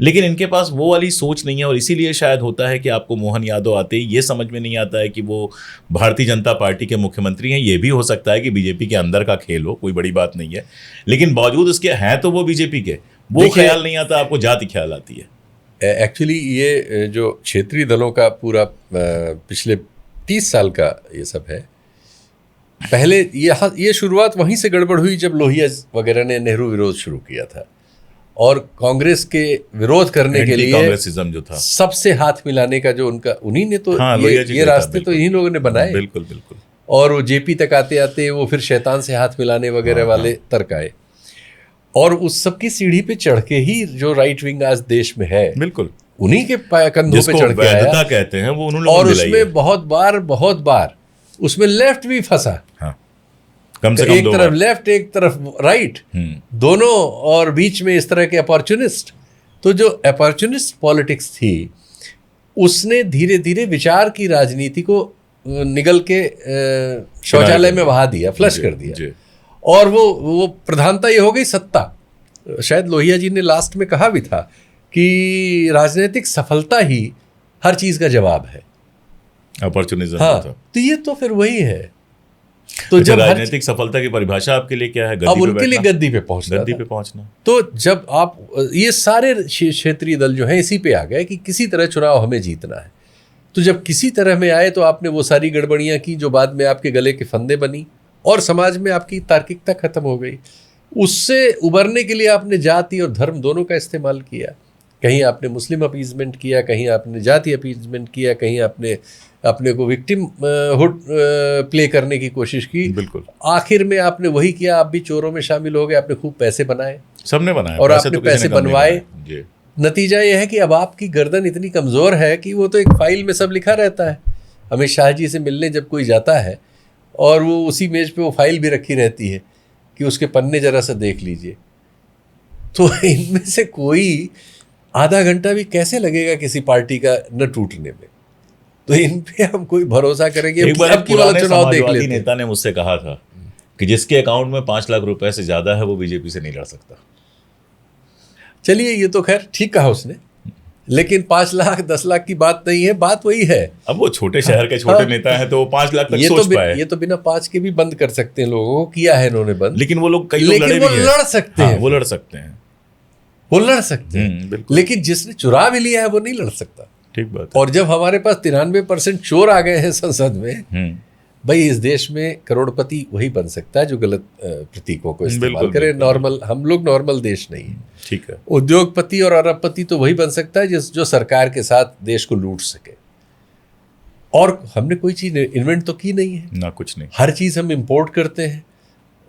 लेकिन इनके पास वो वाली सोच नहीं है। और इसीलिए शायद होता है कि आपको मोहन यादव आते ही ये समझ में नहीं आता है कि वो भारतीय जनता पार्टी के मुख्यमंत्री हैं। ये भी हो सकता है कि बीजेपी के अंदर का खेल हो, कोई बड़ी बात नहीं है, लेकिन बावजूद उसके हैं तो वो बीजेपी के, वो ख्याल नहीं आता, आपको जाति ख्याल आती है। एक्चुअली ये जो क्षेत्रीय दलों का पूरा पिछले 30 साल का ये सब है, पहले ये शुरुआत वहीं से गड़बड़ हुई जब लोहिया वगैरह ने नेहरू विरोध शुरू किया था, और कांग्रेस के विरोध करने के लिए कांग्रेसिज्म जो था, सबसे हाथ मिलाने का जो उनका, उन्हीं ने तो हाँ, ये रास्ते तो इन्हीं लोगों ने बनाए। बिल्कुल बिल्कुल। और वो जेपी तक आते आते वो फिर शैतान से हाथ मिलाने वगैरह वाले तर्क आए, और उस सब की सीढ़ी पे चढ़ के ही जो राइट विंग आज देश में है, बिल्कुल उन्हीं के कंधों पे चढ़ के आया, कहते हैं वो उन्होंने, और उसमें बहुत बार उसमें लेफ्ट भी फंसा। हाँ, कम से कम एक तरफ लेफ्ट, एक तरफ राइट, दोनों, और बीच में इस तरह के अपॉर्चुनिस्ट। तो जो अपॉर्चुनिस्ट पॉलिटिक्स थी, उसने धीरे धीरे विचार की राजनीति को निगल के शौचालय में बहा दिया, फ्लश कर दिया, और वो प्रधानता ये हो गई सत्ता। शायद लोहिया जी ने लास्ट में कहा भी था कि राजनीतिक सफलता ही हर चीज का जवाब है, अपॉर्चुनिज्म। हाँ, तो ये तो फिर वही है। तो जब राजनीतिक सफलता की परिभाषा आपके लिए क्या है? अब उनके लिए गद्दी पे पहुंचना। तो जब आप, ये सारे क्षेत्रीय दल जो हैं इसी पे आ गए कि किसी तरह चुनाव हमें जीतना है। तो जब किसी तरह में आए तो आपने वो सारी गड़बड़ियां की जो बाद में आपके गले के फंदे बनी, और समाज में आपकी तार्किकता खत्म हो गई। उससे उबरने के लिए आपने जाति और धर्म दोनों का इस्तेमाल किया। कहीं आपने मुस्लिम अपीजमेंट किया, कहीं आपने जाति अपीजमेंट किया, कहीं आपने अपने को विक्टिम हुड प्ले करने की कोशिश की। बिल्कुल। आखिर में आपने वही किया, आप भी चोरों में शामिल हो गए, आपने खूब पैसे बनाए, सबने बनाए, और आपने पैसे बनवाए। नतीजा यह है कि अब आपकी गर्दन इतनी कमज़ोर है कि वो तो एक फाइल में सब लिखा रहता है। अमित शाह जी से मिलने जब कोई जाता है, और वो उसी मेज पे वो फाइल भी रखी रहती है कि उसके पन्ने जरा सा देख लीजिए। तो इनमें से कोई आधा घंटा भी कैसे लगेगा किसी पार्टी का न टूटने में? तो इन पे हम कोई भरोसा करेंगे? एक बार पुराने समाजवादी नेता ने मुझसे कहा था कि जिसके अकाउंट में 5 लाख रुपए से ज्यादा है वो बीजेपी से नहीं लड़ सकता। चलिए, ये तो खैर ठीक कहा उसने, लेकिन 5 लाख 10 लाख की बात नहीं है, बात वही है। अब वो छोटे शहर के छोटे नेता हैं तो वो 5 लाख तक सोच पाए। ये तो बिना 5 के भी बंद कर सकते हैं, लोगों को किया है इन्होंने बंद। लेकिन वो लोग, कई लोग लड़े भी हैं। लड़ सकते हैं, वो लड़ सकते हैं, वो लड़ सकते हैं, लेकिन जिसने चुरा भी लिया है वो नहीं लड़ सकता। ठीक बात है। और जब हमारे पास 93% चोर आ गए हैं संसद में, भाई इस देश में करोड़पति वही बन सकता है जो गलत प्रतीकों को इस्तेमाल करे। नॉर्मल, हम लोग नॉर्मल देश नहीं है। ठीक है। उद्योगपति और अरबपति तो वही बन सकता है जो सरकार के साथ देश को लूट सके। और हमने कोई चीज इन्वेंट तो की नहीं है ना, कुछ नहीं। हर चीज हम इंपोर्ट करते हैं,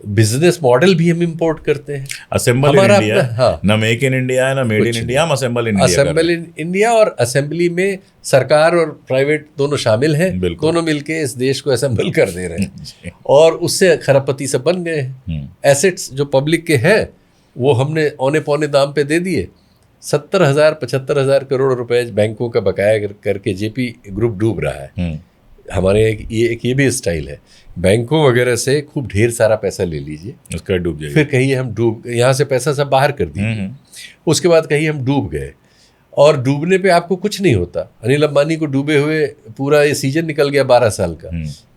बिजनेस मॉडल भी हम इंपोर्ट करते हैं। असेंबल इन इंडिया, हाँ, ना मेक इन इंडिया है ना मेड इन इंडिया, हम assemble in India. Assemble in India, और असेंबली में सरकार और प्राइवेट दोनों शामिल हैं, दोनों मिलके इस देश को असेंबल कर दे रहे हैं। और उससे खरबपति सब बन गए हैं। एसेट्स जो पब्लिक के हैं वो हमने औने पौने दाम पे दे दिए। 70,000-75,000 करोड़ रुपए बैंकों का बकाया करके जेपी ग्रुप डूब रहा है। हमारे ये भी स्टाइल है, बैंकों वगैरह से खूब ढेर सारा पैसा ले लीजिए, उसका डूब जाएगा, फिर कहिए हम डूब, यहाँ से पैसा सब बाहर कर दीजिए, उसके बाद कहिए हम डूब गए, और डूबने पे आपको कुछ नहीं होता। अनिल अंबानी को डूबे हुए पूरा ये सीजन निकल गया 12 साल का,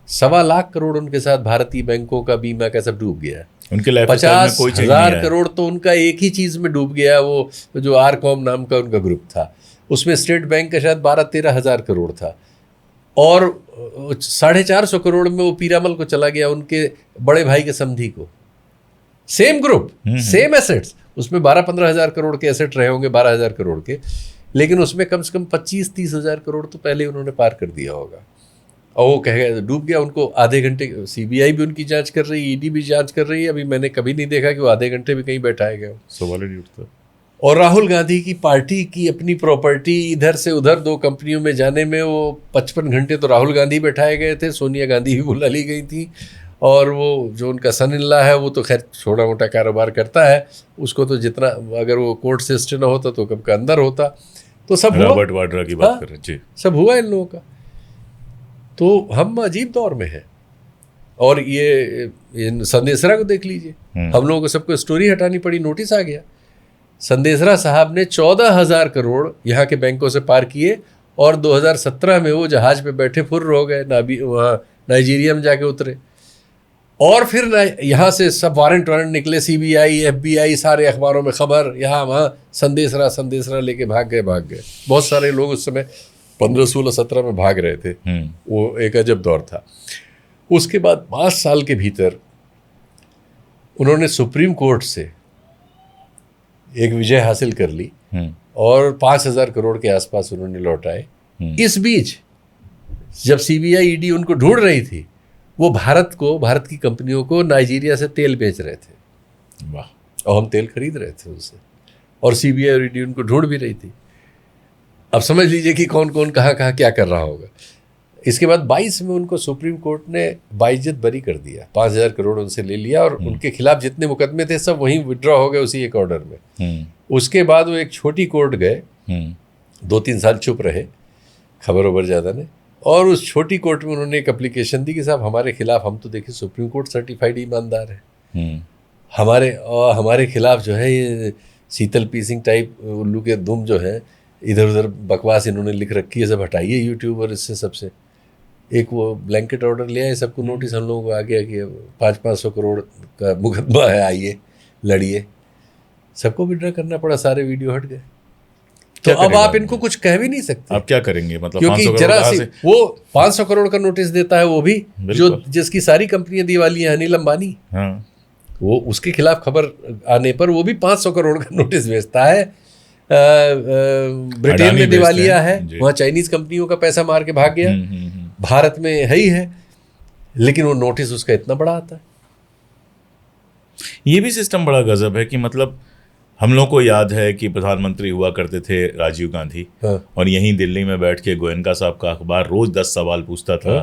1.25 लाख करोड़ उनके साथ भारतीय बैंकों का बीमा का सब डूब गया। उनके लाइफ 50,000 करोड़ तो उनका एक ही चीज में डूब गया, वो जो आरकॉम नाम का उनका ग्रुप था, उसमें स्टेट बैंक का शायद 12-13 हजार करोड़ था, और 450 करोड़ में वो पीरामल को चला गया, उनके बड़े भाई के समधी को। सेम ग्रुप, सेम एसेट्स, उसमें 12-15 हजार करोड़ के एसेट रहे होंगे, 12,000 करोड़ के, लेकिन उसमें कम से कम 25-30 हजार करोड़ तो पहले उन्होंने पार कर दिया होगा, और वो कह गया डूब गया। उनको आधे घंटे, सीबीआई भी उनकी जांच कर रही है, ईडी भी जांच कर रही है, अभी मैंने कभी नहीं देखा कि वो आधे घंटे भी कहीं बैठाया गया, सवाल ही नहीं उठता। और राहुल गांधी की पार्टी की अपनी प्रॉपर्टी इधर से उधर 2 कंपनियों में जाने में वो 55 घंटे तो राहुल गांधी बैठाए गए थे, सोनिया गांधी भी बुला ली गई थी, और वो जो उनका सन इन लॉ है वो तो खैर छोटा मोटा कारोबार करता है, उसको तो जितना, अगर वो कोर्ट से स्टे ना होता तो कब का अंदर होता। तो सब रॉबर्ट वाड्रा की बात कर रहे हैं जी, सब हुआ इन लोगों का। तो हम अजीब दौर में हैं। और ये संदेशरा को देख लीजिए, हम लोगों को सबको स्टोरी हटानी पड़ी, नोटिस आ गया। संदेशरा साहब ने 14,000 करोड़ यहाँ के बैंकों से पार किए, और 2017 में वो जहाज पे बैठे फुर्र हो गए, वहाँ नाइजीरिया में जाके उतरे, और फिर यहाँ से सब वारंट निकले, सीबीआई, FBI, सारे अखबारों में खबर, यहाँ वहाँ संदेशरा लेके भाग गए। बहुत सारे लोग उस समय 15, 16, 17 में भाग रहे थे। वो एक अजब दौर था। उसके बाद 5 साल के भीतर उन्होंने सुप्रीम कोर्ट से एक विजय हासिल कर ली, और 5,000 करोड़ के आसपास उन्होंने लौटाए। इस बीच जब सीबीआई, ईडी उनको ढूंढ रही थी, वो भारत की कंपनियों को नाइजीरिया से तेल बेच रहे थे। वाह। और हम तेल खरीद रहे थे उनसे, और सीबीआई और ईडी उनको ढूंढ भी रही थी। अब समझ लीजिए कि कौन कौन कहाँ कहाँ क्या कर रहा होगा। इसके बाद 22 में उनको सुप्रीम कोर्ट ने बाइज्जत बरी कर दिया, 5,000 करोड़ उनसे ले लिया, और उनके खिलाफ जितने मुकदमे थे सब वहीं विड्रॉ हो गए उसी एक ऑर्डर में। उसके बाद वो एक छोटी कोर्ट गए, 2-3 साल चुप रहे, खबर ओबर ज़्यादा ने, और उस छोटी कोर्ट में उन्होंने एक एप्लीकेशन दी कि साहब हमारे खिलाफ, हम तो देखिए सुप्रीम कोर्ट सर्टिफाइड ईमानदार है, हमारे खिलाफ जो है ये शीतल पीसिंग टाइप उल्लू के दुम जो है, इधर उधर बकवास इन्होंने लिख रखी है, सब हटाइए यूट्यूब और इससे सबसे। एक वो ब्लैंकेट ऑर्डर ले आए, सबको नोटिस हम लोगों को आ गया कि 500-500 करोड़ का मुकदमा है, आइए लड़िए। सबको विड्रॉ करना पड़ा, सारे वीडियो हट गए। तो अब आप इनको कुछ कह भी नहीं सकते। आप क्या करेंगे, मतलब क्योंकि जरा सी वो 500 करोड़ का नोटिस देता है, वो भी जो जिसकी सारी कंपनियां दिवाली है, अनिल अंबानी, वो उसके खिलाफ खबर आने पर वो भी 500 करोड़ का नोटिस भेजता है। ब्रिटेन में दिवालिया है, वहाँ चाइनीज कंपनियों का पैसा मार के भाग गया, भारत में है ही है, लेकिन वो नोटिस उसका इतना बड़ा आता है। ये भी सिस्टम बड़ा गजब है कि मतलब हम लोग को याद है कि प्रधानमंत्री हुआ करते थे राजीव गांधी, और यहीं दिल्ली में बैठ के गोयनका साहब का अखबार रोज 10 सवाल पूछता था,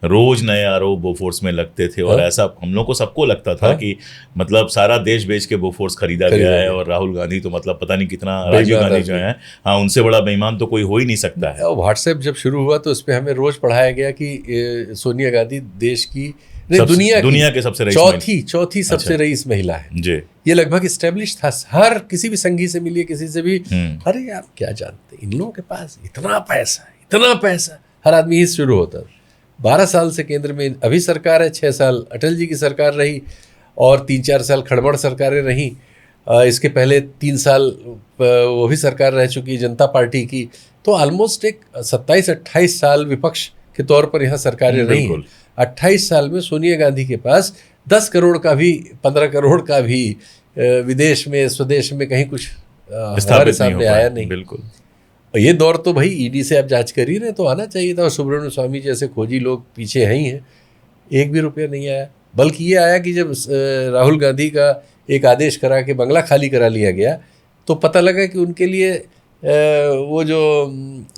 रोज नए आरोप बोफोर्स में लगते थे, और ऐसा हम लोग को सबको लगता था कि मतलब सारा देश बेच के बोफोर्स खरीदा गया है, और राहुल गांधी तो मतलब पता नहीं कितना, राजीव गांधी जो है, हाँ, उनसे बड़ा बेईमान तो कोई हो ही नहीं सकता है। व्हाट्सएप जब शुरू हुआ तो उस पर हमें रोज पढ़ाया गया कि सोनिया गांधी देश की दुनिया के सबसे रईस चौथी सबसे रईस महिला है जी। ये लगभग इस्टेब्लिश था, हर किसी भी संगी से मिलिए, किसी से भी, अरे आप क्या जानते इन लोगों के पास इतना पैसा, हर आदमी ही शुरू होता। 12 साल से केंद्र में अभी सरकार है, 6 साल अटल जी की सरकार रही, और 3-4 साल खड़बड़ सरकारें रहीं। इसके पहले 3 साल वो भी सरकार रह चुकी जनता पार्टी की। तो ऑलमोस्ट एक 27-28 साल विपक्ष के तौर पर यहाँ सरकारें रही। 28 साल में सोनिया गांधी के पास 10 करोड़ का भी, 15 करोड़ का भी विदेश में, स्वदेश में कहीं कुछ हमारे सामने आया नहीं। बिल्कुल। ये दौर तो भाई ईडी से आप जांच कर ही रहे, तो आना चाहिए था। और सुब्रमण्य स्वामी जैसे खोजी लोग पीछे हैं ही हैं, 1 भी रुपया नहीं आया। बल्कि ये आया कि जब राहुल गांधी का एक आदेश करा के बंगला खाली करा लिया गया, तो पता लगा कि उनके लिए वो जो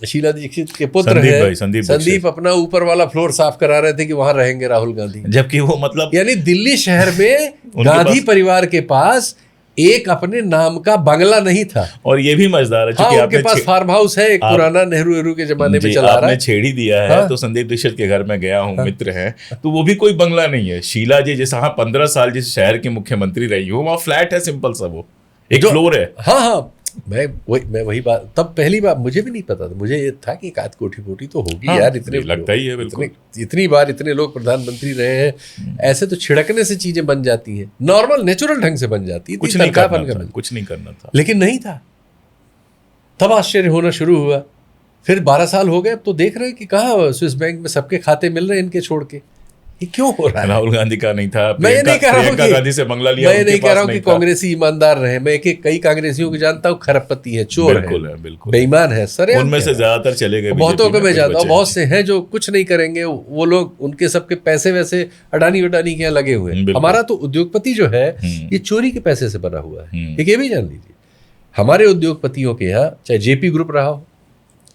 शीला दीक्षित के पुत्र हैं संदीप अपना ऊपर वाला फ्लोर साफ करा रहे थे कि वहां रहेंगे राहुल गांधी, जबकि वो मतलब यानी दिल्ली शहर में गांधी परिवार के पास एक अपने नाम का बंगला नहीं था। और ये भी मजेदार है, हाँ, क्योंकि उनके पास फार्म हाउस है, एक पुराना नेहरू के जमाने में चला रहा आपने है। छेड़ी दिया है। हाँ? तो संदीप दीक्षित के घर में गया हूँ, मित्र हैं, तो वो भी कोई बंगला नहीं है। शीला जी जैसा, हाँ 15 साल जिस शहर की मुख्यमंत्री रही हो, वहाँ फ्लैट है, सिंपल सा, वो एक फ्लोर है। हाँ हाँ, मैं वही बात, तब पहली बार मुझे भी नहीं पता था, मुझे ये था कि एक आध कोठी तो होगी। हाँ, यार इतने लगता ही है, बिल्कुल। इतनी बार इतने लोग प्रधानमंत्री रहे हैं, ऐसे तो छिड़कने से चीजें बन जाती हैं, नॉर्मल नेचुरल ढंग से बन जाती है, कुछ नहीं करना था। लेकिन नहीं था। तब आश्चर्य होना शुरू हुआ। फिर 12 साल हो गए, अब तो देख रहे हैं कि कहाँ स्विस बैंक में सबके खाते मिल रहे हैं इनके छोड़ के। ये क्यों हो रहा है? राहुल गांधी का नहीं था, मैं ये नहीं कह रहा हूँ कि गांधी से बंगला लिया, मैं नहीं कह रहा हूँ कि कांग्रेसी ईमानदार रहे। मैं कई कांग्रेसियों को जानता हूँ, खरबपति है, चोर है, बेईमान है, सर उनमें से ज्यादातर चले गए। बहुतों को मैं जानता हूँ, बहुत से हैं जो कुछ नहीं करेंगे, वो लोग, उनके सबके पैसे वैसे अडानी वडानी के यहाँ लगे हुए हैं। हमारा तो उद्योगपति जो है ये चोरी के पैसे से बना हुआ है। एक ये भी जान लीजिए, हमारे उद्योगपतियों के यहाँ चाहे जेपी ग्रुप रहा हो,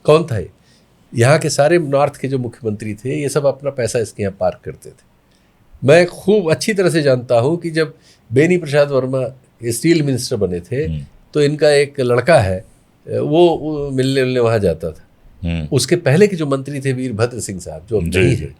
कौन था ये, यहाँ के सारे नॉर्थ के जो मुख्यमंत्री थे, ये सब अपना पैसा इसके यहाँ पार्क करते थे। मैं खूब अच्छी तरह से जानता हूँ कि जब बेनी प्रसाद वर्मा स्टील मिनिस्टर बने थे, तो इनका एक लड़का है, वो मिलने वहाँ जाता था। उसके पहले के जो मंत्री थे वीरभद्र सिंह साहब, जो नहीं है,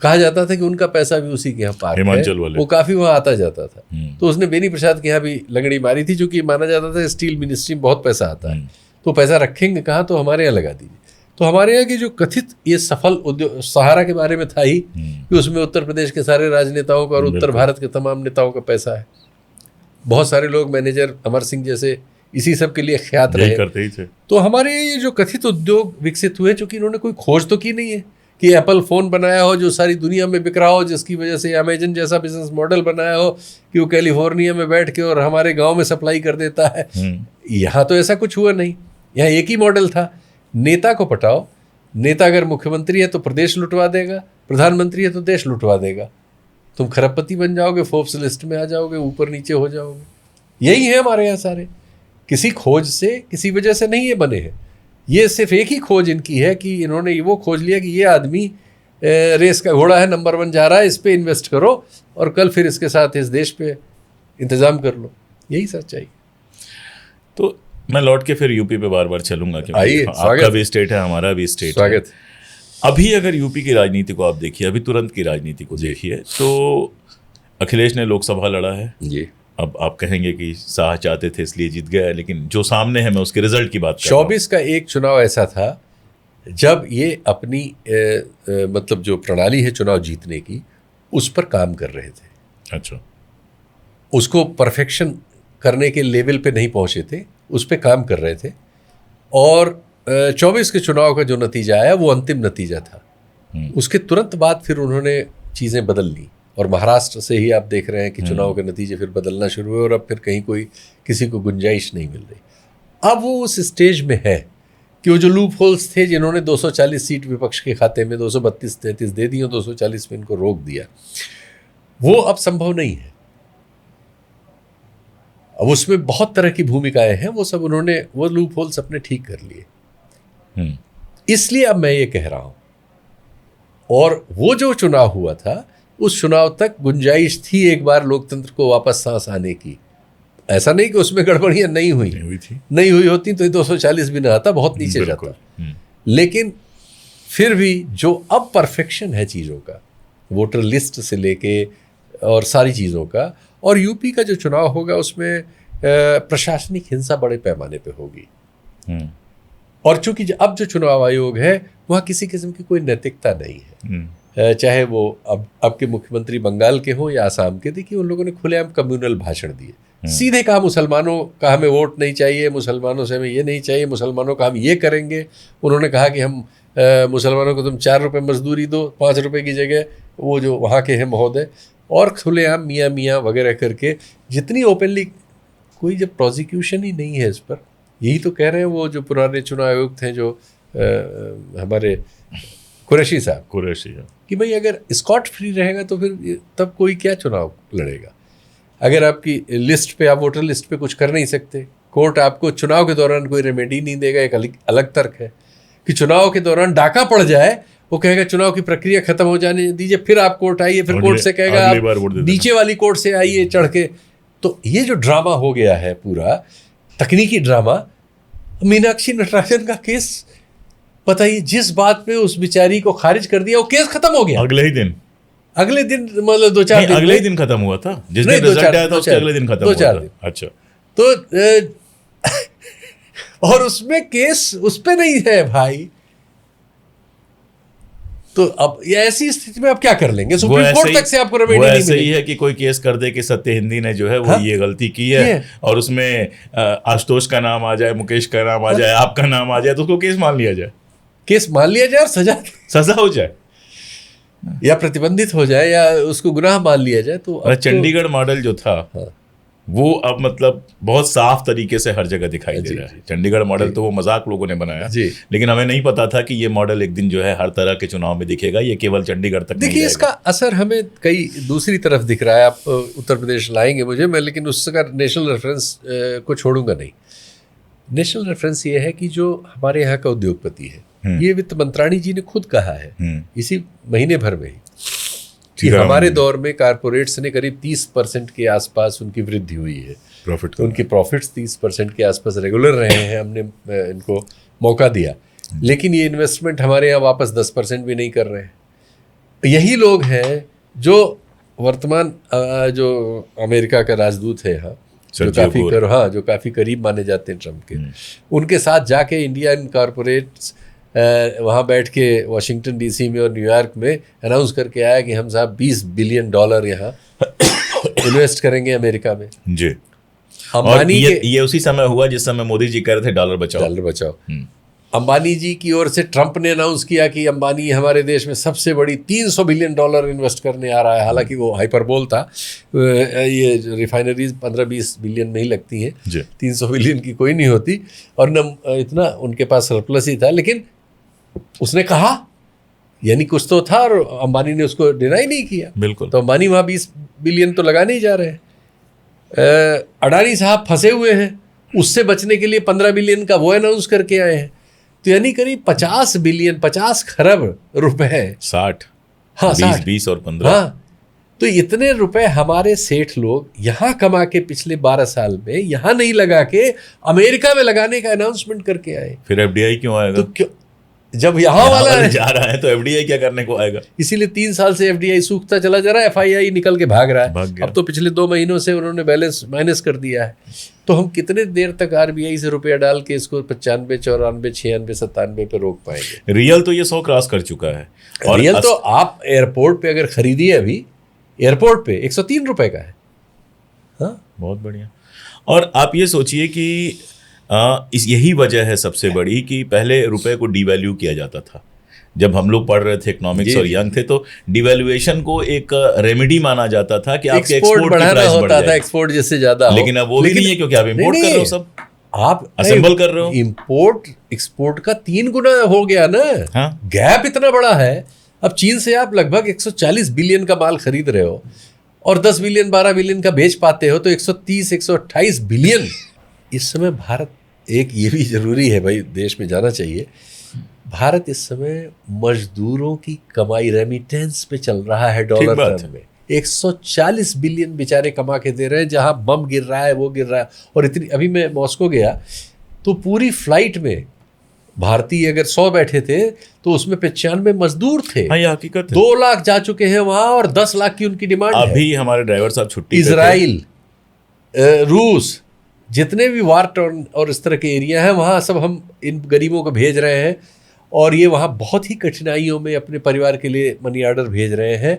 कहा जाता था कि उनका पैसा भी उसी के यहाँ पार्क है, वो काफी वहाँ आता जाता था। तो उसने बेनी प्रसाद के यहाँ भी लगड़ी मारी थी, जो कि माना जाता था स्टील मिनिस्ट्री में बहुत पैसा आता है, तो पैसा रखेंगे कहाँ, तो हमारे यहाँ लगा दीजिए। तो हमारे यहाँ की जो कथित ये सफल उद्योग, सहारा के बारे में था ही कि उसमें उत्तर प्रदेश के सारे राजनेताओं का और उत्तर भारत के तमाम नेताओं का पैसा है। बहुत सारे लोग, मैनेजर अमर सिंह जैसे, इसी सब के लिए ख्यात रहे, करते ही थे। तो हमारे ये जो कथित उद्योग विकसित हुए, चूंकि इन्होंने कोई खोज तो की नहीं है कि एप्पल फोन बनाया हो जो सारी दुनिया में बिक रहा हो, जिसकी वजह से अमेजन जैसा बिजनेस मॉडल बनाया हो कि वो कैलिफोर्निया में बैठ के और हमारे गाँव में सप्लाई कर देता है। यहाँ तो ऐसा कुछ हुआ नहीं। यहाँ एक ही मॉडल था, नेता को पटाओ, नेता अगर मुख्यमंत्री है तो प्रदेश लुटवा देगा, प्रधानमंत्री है तो देश लुटवा देगा, तुम खरबपति बन जाओगे, फोर्ब्स लिस्ट में आ जाओगे, ऊपर नीचे हो जाओगे। यही है हमारे यहाँ सारे, किसी खोज से, किसी वजह से नहीं ये बने हैं। ये सिर्फ एक ही खोज इनकी है कि इन्होंने वो खोज लिया कि ये आदमी रेस का घोड़ा है, नंबर 1 जा रहा है, इस पे इन्वेस्ट करो और कल फिर इसके साथ इस देश पे इंतजाम कर लो। यही सच्चाई। तो मैं लौट के फिर यूपी पे बार बार चलूंगा, आइए, आपका भी स्टेट है, हमारा भी स्टेट है। स्वागत। अभी अगर यूपी की राजनीति को आप देखिए, अभी तुरंत की राजनीति को देखिए, तो अखिलेश ने लोकसभा लड़ा है जी। अब आप कहेंगे कि शाह चाहते थे इसलिए जीत गया, लेकिन जो सामने है, मैं उसके रिजल्ट की बात कर रहा हूं। 24 का एक चुनाव ऐसा था जब ये अपनी मतलब जो प्रणाली है चुनाव जीतने की, उस पर काम कर रहे थे। अच्छा, उसको परफेक्शन करने के लेवल पे नहीं पहुंचे थे, उस पे काम कर रहे थे। और 24 के चुनाव का जो नतीजा आया वो अंतिम नतीजा था। उसके तुरंत बाद फिर उन्होंने चीज़ें बदल ली, और महाराष्ट्र से ही आप देख रहे हैं कि चुनाव के नतीजे फिर बदलना शुरू हुए, और अब फिर कहीं कोई किसी को गुंजाइश नहीं मिल रही। अब वो उस स्टेज में है कि वो जो लूप होल्स थे, जिन्होंने 240 सीट विपक्ष के खाते में 232-33 दे दी और 240 में इनको रोक दिया, वो अब संभव नहीं है। अब उसमें बहुत तरह की भूमिकाएं हैं, वो सब उन्होंने, वो लूप होल्स अपने ठीक कर लिए। इसलिए अब मैं ये कह रहा हूं, और वो जो चुनाव हुआ था, उस चुनाव तक गुंजाइश थी एक बार लोकतंत्र को वापस सांस आने की। ऐसा नहीं कि उसमें गड़बड़ियां नहीं हुई होती तो 240 भी ना आता, बहुत नीचे जाता। लेकिन फिर भी जो अब परफेक्शन है चीज़ों का, वोटर लिस्ट से लेके और सारी चीज़ों का, और यूपी का जो चुनाव होगा उसमें प्रशासनिक हिंसा बड़े पैमाने पे होगी। और चूंकि अब जो चुनाव आयोग है वहाँ किसी किस्म की कोई नैतिकता नहीं है, चाहे वो अब के मुख्यमंत्री बंगाल के हों या आसाम के। देखिए, उन लोगों ने खुलेआम कम्युनल भाषण दिए, सीधे कहा मुसलमानों का हमें वोट नहीं चाहिए, मुसलमानों से हमें ये नहीं चाहिए, मुसलमानों का हम ये करेंगे। उन्होंने कहा कि हम मुसलमानों को तुम 4 रुपये मजदूरी दो 5 रुपये की जगह, वो जो वहाँ के हैं महोदय, और खुलेआम मियाँ मियाँ वगैरह करके, जितनी ओपनली, कोई जब प्रोसिक्यूशन ही नहीं है इस पर। यही तो कह रहे हैं वो जो पुराने चुनाव आयुक्त हैं, जो हमारे कुरैशी साहब, कि भाई अगर स्कॉट फ्री रहेगा तो फिर तब कोई क्या चुनाव लड़ेगा। अगर आपकी लिस्ट पे, आप वोटर लिस्ट पे कुछ कर नहीं सकते, कोर्ट आपको चुनाव के दौरान कोई रेमेडी नहीं देगा। एक अलग तर्क है कि चुनाव के दौरान डाका पड़ जाए, वो कहेगा चुनाव की प्रक्रिया खत्म हो जाने दीजिए, फिर आप कोर्ट आइए, फिर कोर्ट से कहेगा आप नीचे वाली कोर्ट से आइए चढ़ के, तो ये जो ड्रामा हो गया है पूरा तकनीकी ड्रामा, मीनाक्षी नटराजन का केस बताइए, जिस बात पे उस बेचारी को खारिज कर दिया वो केस खत्म हो गया अगले ही दिन मतलब 2-4 दिन अगले ही दिन खत्म हुआ था, जिस दिन रिजल्ट आया था उसके अगले दिन खत्म हुआ था। अच्छा, तो और उसमें केस उस पे नहीं है भाई, तो अब ये ऐसी स्थिति में आप क्या कर लेंगे? सुप्रीम कोर्ट तक से आपको रेमेडी नहीं मिलेगी। ऐसे ही है कि कोई केस कर दे कि सत्य हिंदी ने जो है वो ये गलती की है और उसमें आशुतोष का नाम आ जाए, मुकेश का नाम आ जाए, आपका नाम आ जाए, तो उसको केस मान लिया जाए, और सजा हो जाए, या प्रतिबंधित हो जाए, या उसको गुनाह मान लिया जाए। तो चंडीगढ़ मॉडल जो था वो अब मतलब बहुत साफ तरीके से हर जगह दिखाई दे रहा है। चंडीगढ़ मॉडल तो वो मजाक लोगों ने बनाया, लेकिन हमें नहीं पता था कि ये मॉडल एक दिन जो है हर तरह के चुनाव में दिखेगा, ये केवल चंडीगढ़ तक नहीं। देखिए इसका असर हमें कई दूसरी तरफ दिख रहा है। आप उत्तर प्रदेश लाएंगे मुझे, मैं लेकिन उसका नेशनल रेफरेंस को छोड़ूंगा नहीं। नेशनल रेफरेंस ये है कि जो हमारे यहाँ का उद्योगपति है, ये वित्त मंत्राणी जी ने खुद कहा है इसी महीने भर में ही कि हमारे दौर में कारपोरेट्स ने करीब 30% के आसपास उनकी वृद्धि हुई है, तो उनकी प्रॉफिट्स 30% के आसपास रेगुलर रहे हैं। हमने इनको मौका दिया, लेकिन ये इन्वेस्टमेंट हमारे यहाँ वापस 10% भी नहीं कर रहे हैं। यही लोग हैं जो वर्तमान जो अमेरिका का राजदूत है यहाँ, जो काफ़ी करीब माने जाते हैं ट्रम्प के, उनके साथ जाके इंडियन कॉरपोरेट्स वहाँ बैठ के वाशिंगटन डीसी में और न्यूयॉर्क में अनाउंस करके आया कि हम साहब $20 बिलियन यहाँ इन्वेस्ट करेंगे अमेरिका में जी। अंबानी ये उसी समय हुआ जिस समय मोदी जी कह रहे थे डॉलर बचाओ। अंबानी जी की ओर से ट्रंप ने अनाउंस किया कि अंबानी हमारे देश में सबसे बड़ी $300 बिलियन इन्वेस्ट करने आ रहा है। हालांकि वो हाइपरबोल था, ये रिफाइनरीज 15-20 बिलियन में ही लगती हैं, 300 बिलियन की कोई नहीं होती, और न इतना उनके पास सरप्लस ही था। लेकिन उसने कहा, यानी कुछ तो था, और अंबानी ने उसको डिनाई नहीं किया। बिल्कुल। तो अंबानी वहाँ 20 बिलियन तो लगाने ही जा रहे हैं। अडानी साहब फंसे हुए हैं, उससे बचने के लिए 15 बिलियन का वो अनाउंस करके आए हैं। तो यानी करीब 50 बिलियन, 50 खरब रुपए, 60, हाँ 20 और 15, हाँ, तो इतने रुपए हमारे सेठ लोग यहाँ कमा के पिछले 12 साल में यहाँ नहीं लगा के अमेरिका में लगाने का अनाउंसमेंट करके आए। फिर एफडीआई क्यों आएगा? तो क्यों, जब यहाँ वाला जा रहा है तो एफडीआई क्या करने को आएगा? इसीलिए 3 साल से एफडीआई सूखता चला जा रहा है, एफआईआई निकल के भाग रहा है। अब तो पिछले 2 महीनों से उन्होंने बैलेंस माइनस कर दिया है। तो हम कितने देर तक आरबीआई से रुपया डाल के इसको 95, 94, 96, 97 पे रोक पाएंगे? रियल तो ये 100 क्रॉस कर चुका है। और रियल तो आप एयरपोर्ट पे अगर खरीदिए, अभी एयरपोर्ट पे 103 रुपए का है। हाँ, बहुत बढ़िया। और आप ये सोचिए कि यही वजह है सबसे बड़ी कि पहले रुपए को डिवैल्यू किया जाता था। जब हम लोग पढ़ रहे थे इकोनॉमिक्स और यंग थे, तो डिवैल्यूएशन को एक रेमेडी माना जाता था कि आपके एक्सपोर्ट बढ़ाना होता था, एक्सपोर्ट जिससे ज्यादा। लेकिन अब वो भी नहीं है, क्योंकि आप इंपोर्ट कर रहे हो, सब आप असेंबल कर रहे हो। इंपोर्ट एक्सपोर्ट का 3 गुना हो गया ना। हाँ? गैप इतना बड़ा है। अब चीन से आप लगभग 140 बिलियन का माल खरीद रहे हो और 10 बिलियन 12 बिलियन का बेच पाते हो, तो 130 128 बिलियन इस समय भारत। एक ये भी जरूरी है भाई, देश में जाना चाहिए, भारत इस समय मजदूरों की कमाई रेमिटेंस पे चल रहा है डॉलर टर्म में। 140 बिलियन बेचारे कमा के दे रहे हैं, जहां बम गिर रहा है वो गिर रहा है। और इतनी, अभी मैं मॉस्को गया तो पूरी फ्लाइट में भारतीय अगर 100 बैठे थे तो उसमें 95 मजदूर थे। हाँ, ये हकीकत है। 2 लाख जा चुके हैं वहां और 10 लाख की उनकी डिमांड है। अभी हमारे ड्राइवर साहब छुट्टी, इजराइल, रूस, जितने भी वार टर्न और इस तरह के एरिया हैं, वहाँ सब हम इन गरीबों को भेज रहे हैं, और ये वहाँ बहुत ही कठिनाइयों में अपने परिवार के लिए मनी ऑर्डर भेज रहे हैं।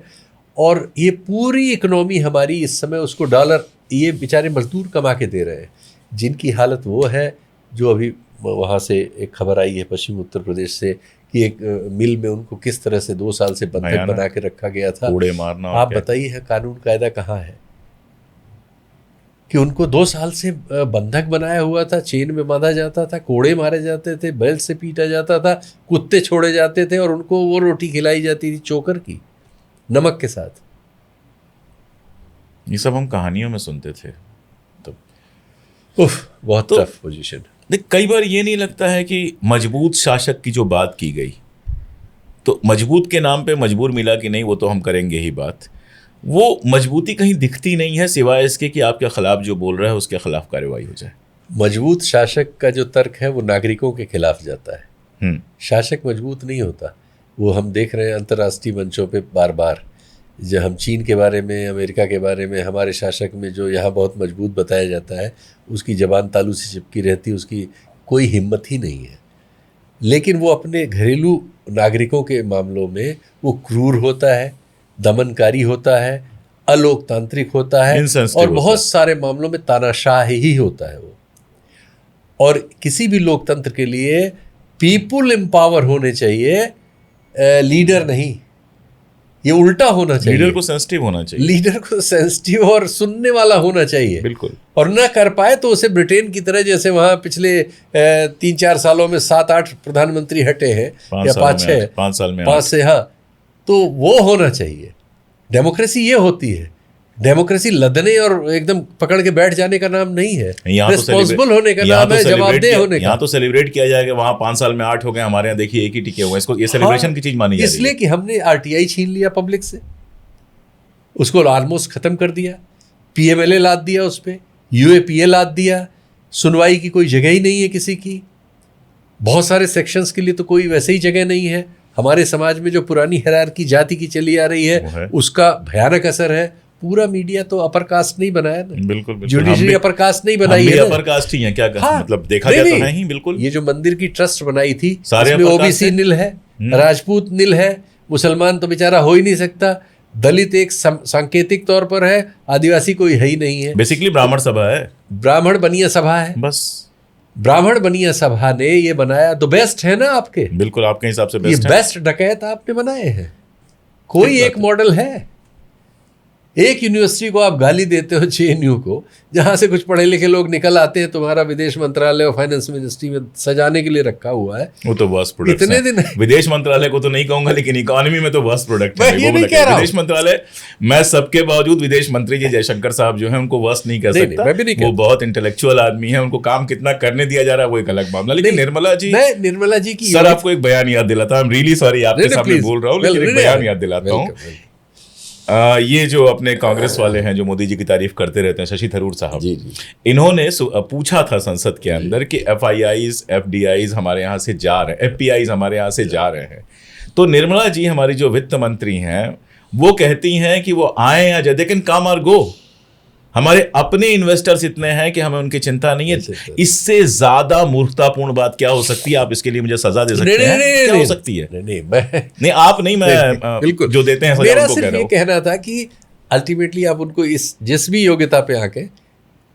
और ये पूरी इकोनॉमी हमारी इस समय उसको डॉलर, ये बेचारे मजदूर कमा के दे रहे हैं, जिनकी हालत वो है। जो अभी वहाँ से एक खबर आई है पश्चिम उत्तर प्रदेश से कि एक मिल में उनको किस तरह से 2 साल से बंधक बना के रखा गया था। कूड़े मारना। आप बताइए कानून कायदा कहाँ है कि उनको 2 साल से बंधक बनाया हुआ था, चेन में बांधा जाता था, कोड़े मारे जाते थे, बैल से पीटा जाता था, कुत्ते छोड़े जाते थे, और उनको वो रोटी खिलाई जाती थी चोकर की, नमक के साथ। ये सब हम कहानियों में सुनते थे। तो बहुत टफ पोजीशन। देख, कई बार ये नहीं लगता है कि मजबूत शासक की जो बात की गई, तो मजबूत के नाम पे मजबूर मिला कि नहीं, वो तो हम करेंगे ही बात। वो मजबूती कहीं दिखती नहीं है सिवाय इसके कि आपके खिलाफ जो बोल रहा है उसके खिलाफ कार्रवाई हो जाए। मजबूत शासक का जो तर्क है वो नागरिकों के खिलाफ जाता है। शासक मजबूत नहीं होता। वो हम देख रहे हैं अंतर्राष्ट्रीय मंचों पे बार बार, जब हम चीन के बारे में, अमेरिका के बारे में, हमारे शासक में जो यहाँ बहुत मजबूत बताया जाता है, उसकी जबान तालू से चिपकी रहती है, उसकी कोई हिम्मत ही नहीं है। लेकिन वो अपने घरेलू नागरिकों के मामलों में वो क्रूर होता है, दमनकारी होता है, अलोकतांत्रिक होता है और बहुत सारे मामलों में तानाशाह ही होता है वो। और किसी भी लोकतंत्र के लिए पीपुल एम्पावर होने चाहिए, लीडर नहीं। ये उल्टा होना चाहिए। लीडर को सेंसिटिव होना चाहिए। लीडर को सेंसिटिव और सुनने वाला होना चाहिए। बिल्कुल। और ना कर पाए तो उसे ब्रिटेन की तरह, जैसे वहाँ पिछले 3-4 सालों में 7-8 प्रधानमंत्री हटे हैं, या 5-6, 5 साल में 5 से, हाँ, तो वो होना चाहिए। डेमोक्रेसी ये होती है। डेमोक्रेसी लदने और एकदम पकड़ के बैठ जाने का नाम नहीं है। रिस्पॉन्सिबल होने का नाम है, जवाबदेह होने का। यहाँ तो सेलिब्रेट किया जाएगा, वहाँ 5 साल में 8 हो गए, हमारे यहाँ देखिए 1 ही टिके हुए। इसको ये सेलिब्रेशन की चीज मानी जाती है। इसलिए कि हमने आरटीआई छीन लिया पब्लिक से, उसको ऑलमोस्ट खत्म कर दिया, पीएमएलए लाद दिया, उस पर यूएपीए लाद दिया, सुनवाई की कोई जगह ही नहीं है किसी की। बहुत सारे सेक्शंस के लिए तो कोई वैसे ही जगह नहीं है। हमारे समाज में जो पुरानी हायरार्की जाति की चली आ रही है उसका भयानक असर है। पूरा मीडिया तो अपर कास्ट नहीं बनाया ना। बिल्कुल। जुडिशरी अपर कास्ट नहीं बनाई है। अपर कास्ट ही है क्या? हाँ, मतलब देखा जाए तो है ही। बिल्कुल। ये जो मंदिर की ट्रस्ट बनाई थी, सारे इसमें ओबीसी नील है, राजपूत नील है, मुसलमान तो बेचारा हो ही नहीं सकता, दलित एक सांकेतिक तौर पर है, आदिवासी कोई है ही नहीं है। बेसिकली ब्राह्मण सभा है, ब्राह्मण बनिया सभा है बस। ब्राह्मण बनिया सभा ने ये बनाया तो बेस्ट है ना आपके। बिल्कुल, आपके हिसाब से बेस्ट है। बेस्ट डकैत आपने बनाए हैं। कोई एक मॉडल है। एक यूनिवर्सिटी को आप गाली देते हो, जेएनयू को, जहां से कुछ पढ़े लिखे लोग निकल आते हैं, तुम्हारा विदेश मंत्रालय और फाइनेंस मिनिस्ट्री में सजाने के लिए रखा हुआ है। वो तो वर्स्ट प्रोडक्ट इतने दिन। विदेश मंत्रालय को तो नहीं कहूंगा, लेकिन इकोनॉमी में तो वर्स्ट प्रोडक्ट है। विदेश मंत्रालय, मैं सबके बावजूद विदेश मंत्री जी जयशंकर साहब जो है उनको वर्स्ट नहीं कह सकता। वो बहुत इंटेलेक्चुअल आदमी है, उनको काम कितना करने दिया जा रहा है वो एक अलग मामला। लेकिन निर्मला जी की, सर आपको एक बयान याद दिलाता हूँ। आई एम रियली सॉरी आपके सामने बोल रहा हूँ, लेकिन एक बयान याद दिलाता हूँ। ये जो अपने कांग्रेस वाले हैं जो मोदी जी की तारीफ करते रहते हैं, शशि थरूर साहब, इन्होंने पूछा था संसद के अंदर कि FIIs FDIs हमारे यहाँ से जा रहे हैं, FPIs हमारे यहाँ से जा रहे हैं। तो निर्मला जी हमारी जो वित्त मंत्री हैं वो कहती हैं कि वो आए या जाए, दे कैन कम और गो। हमारे अपने इन्वेस्टर्स इतने हैं कि हमें उनकी चिंता नहीं है। इससे ज्यादा मूर्खतापूर्ण बात क्या हो सकती है? आप इसके लिए मुझे सजा दे सकते हैं? क्या हो सकती है? नहीं आप नहीं, मैं बिल्कुल जो देते हैं। मेरा सिर्फ ये कहना था कि अल्टीमेटली आप उनको इस जिस भी योग्यता पे आके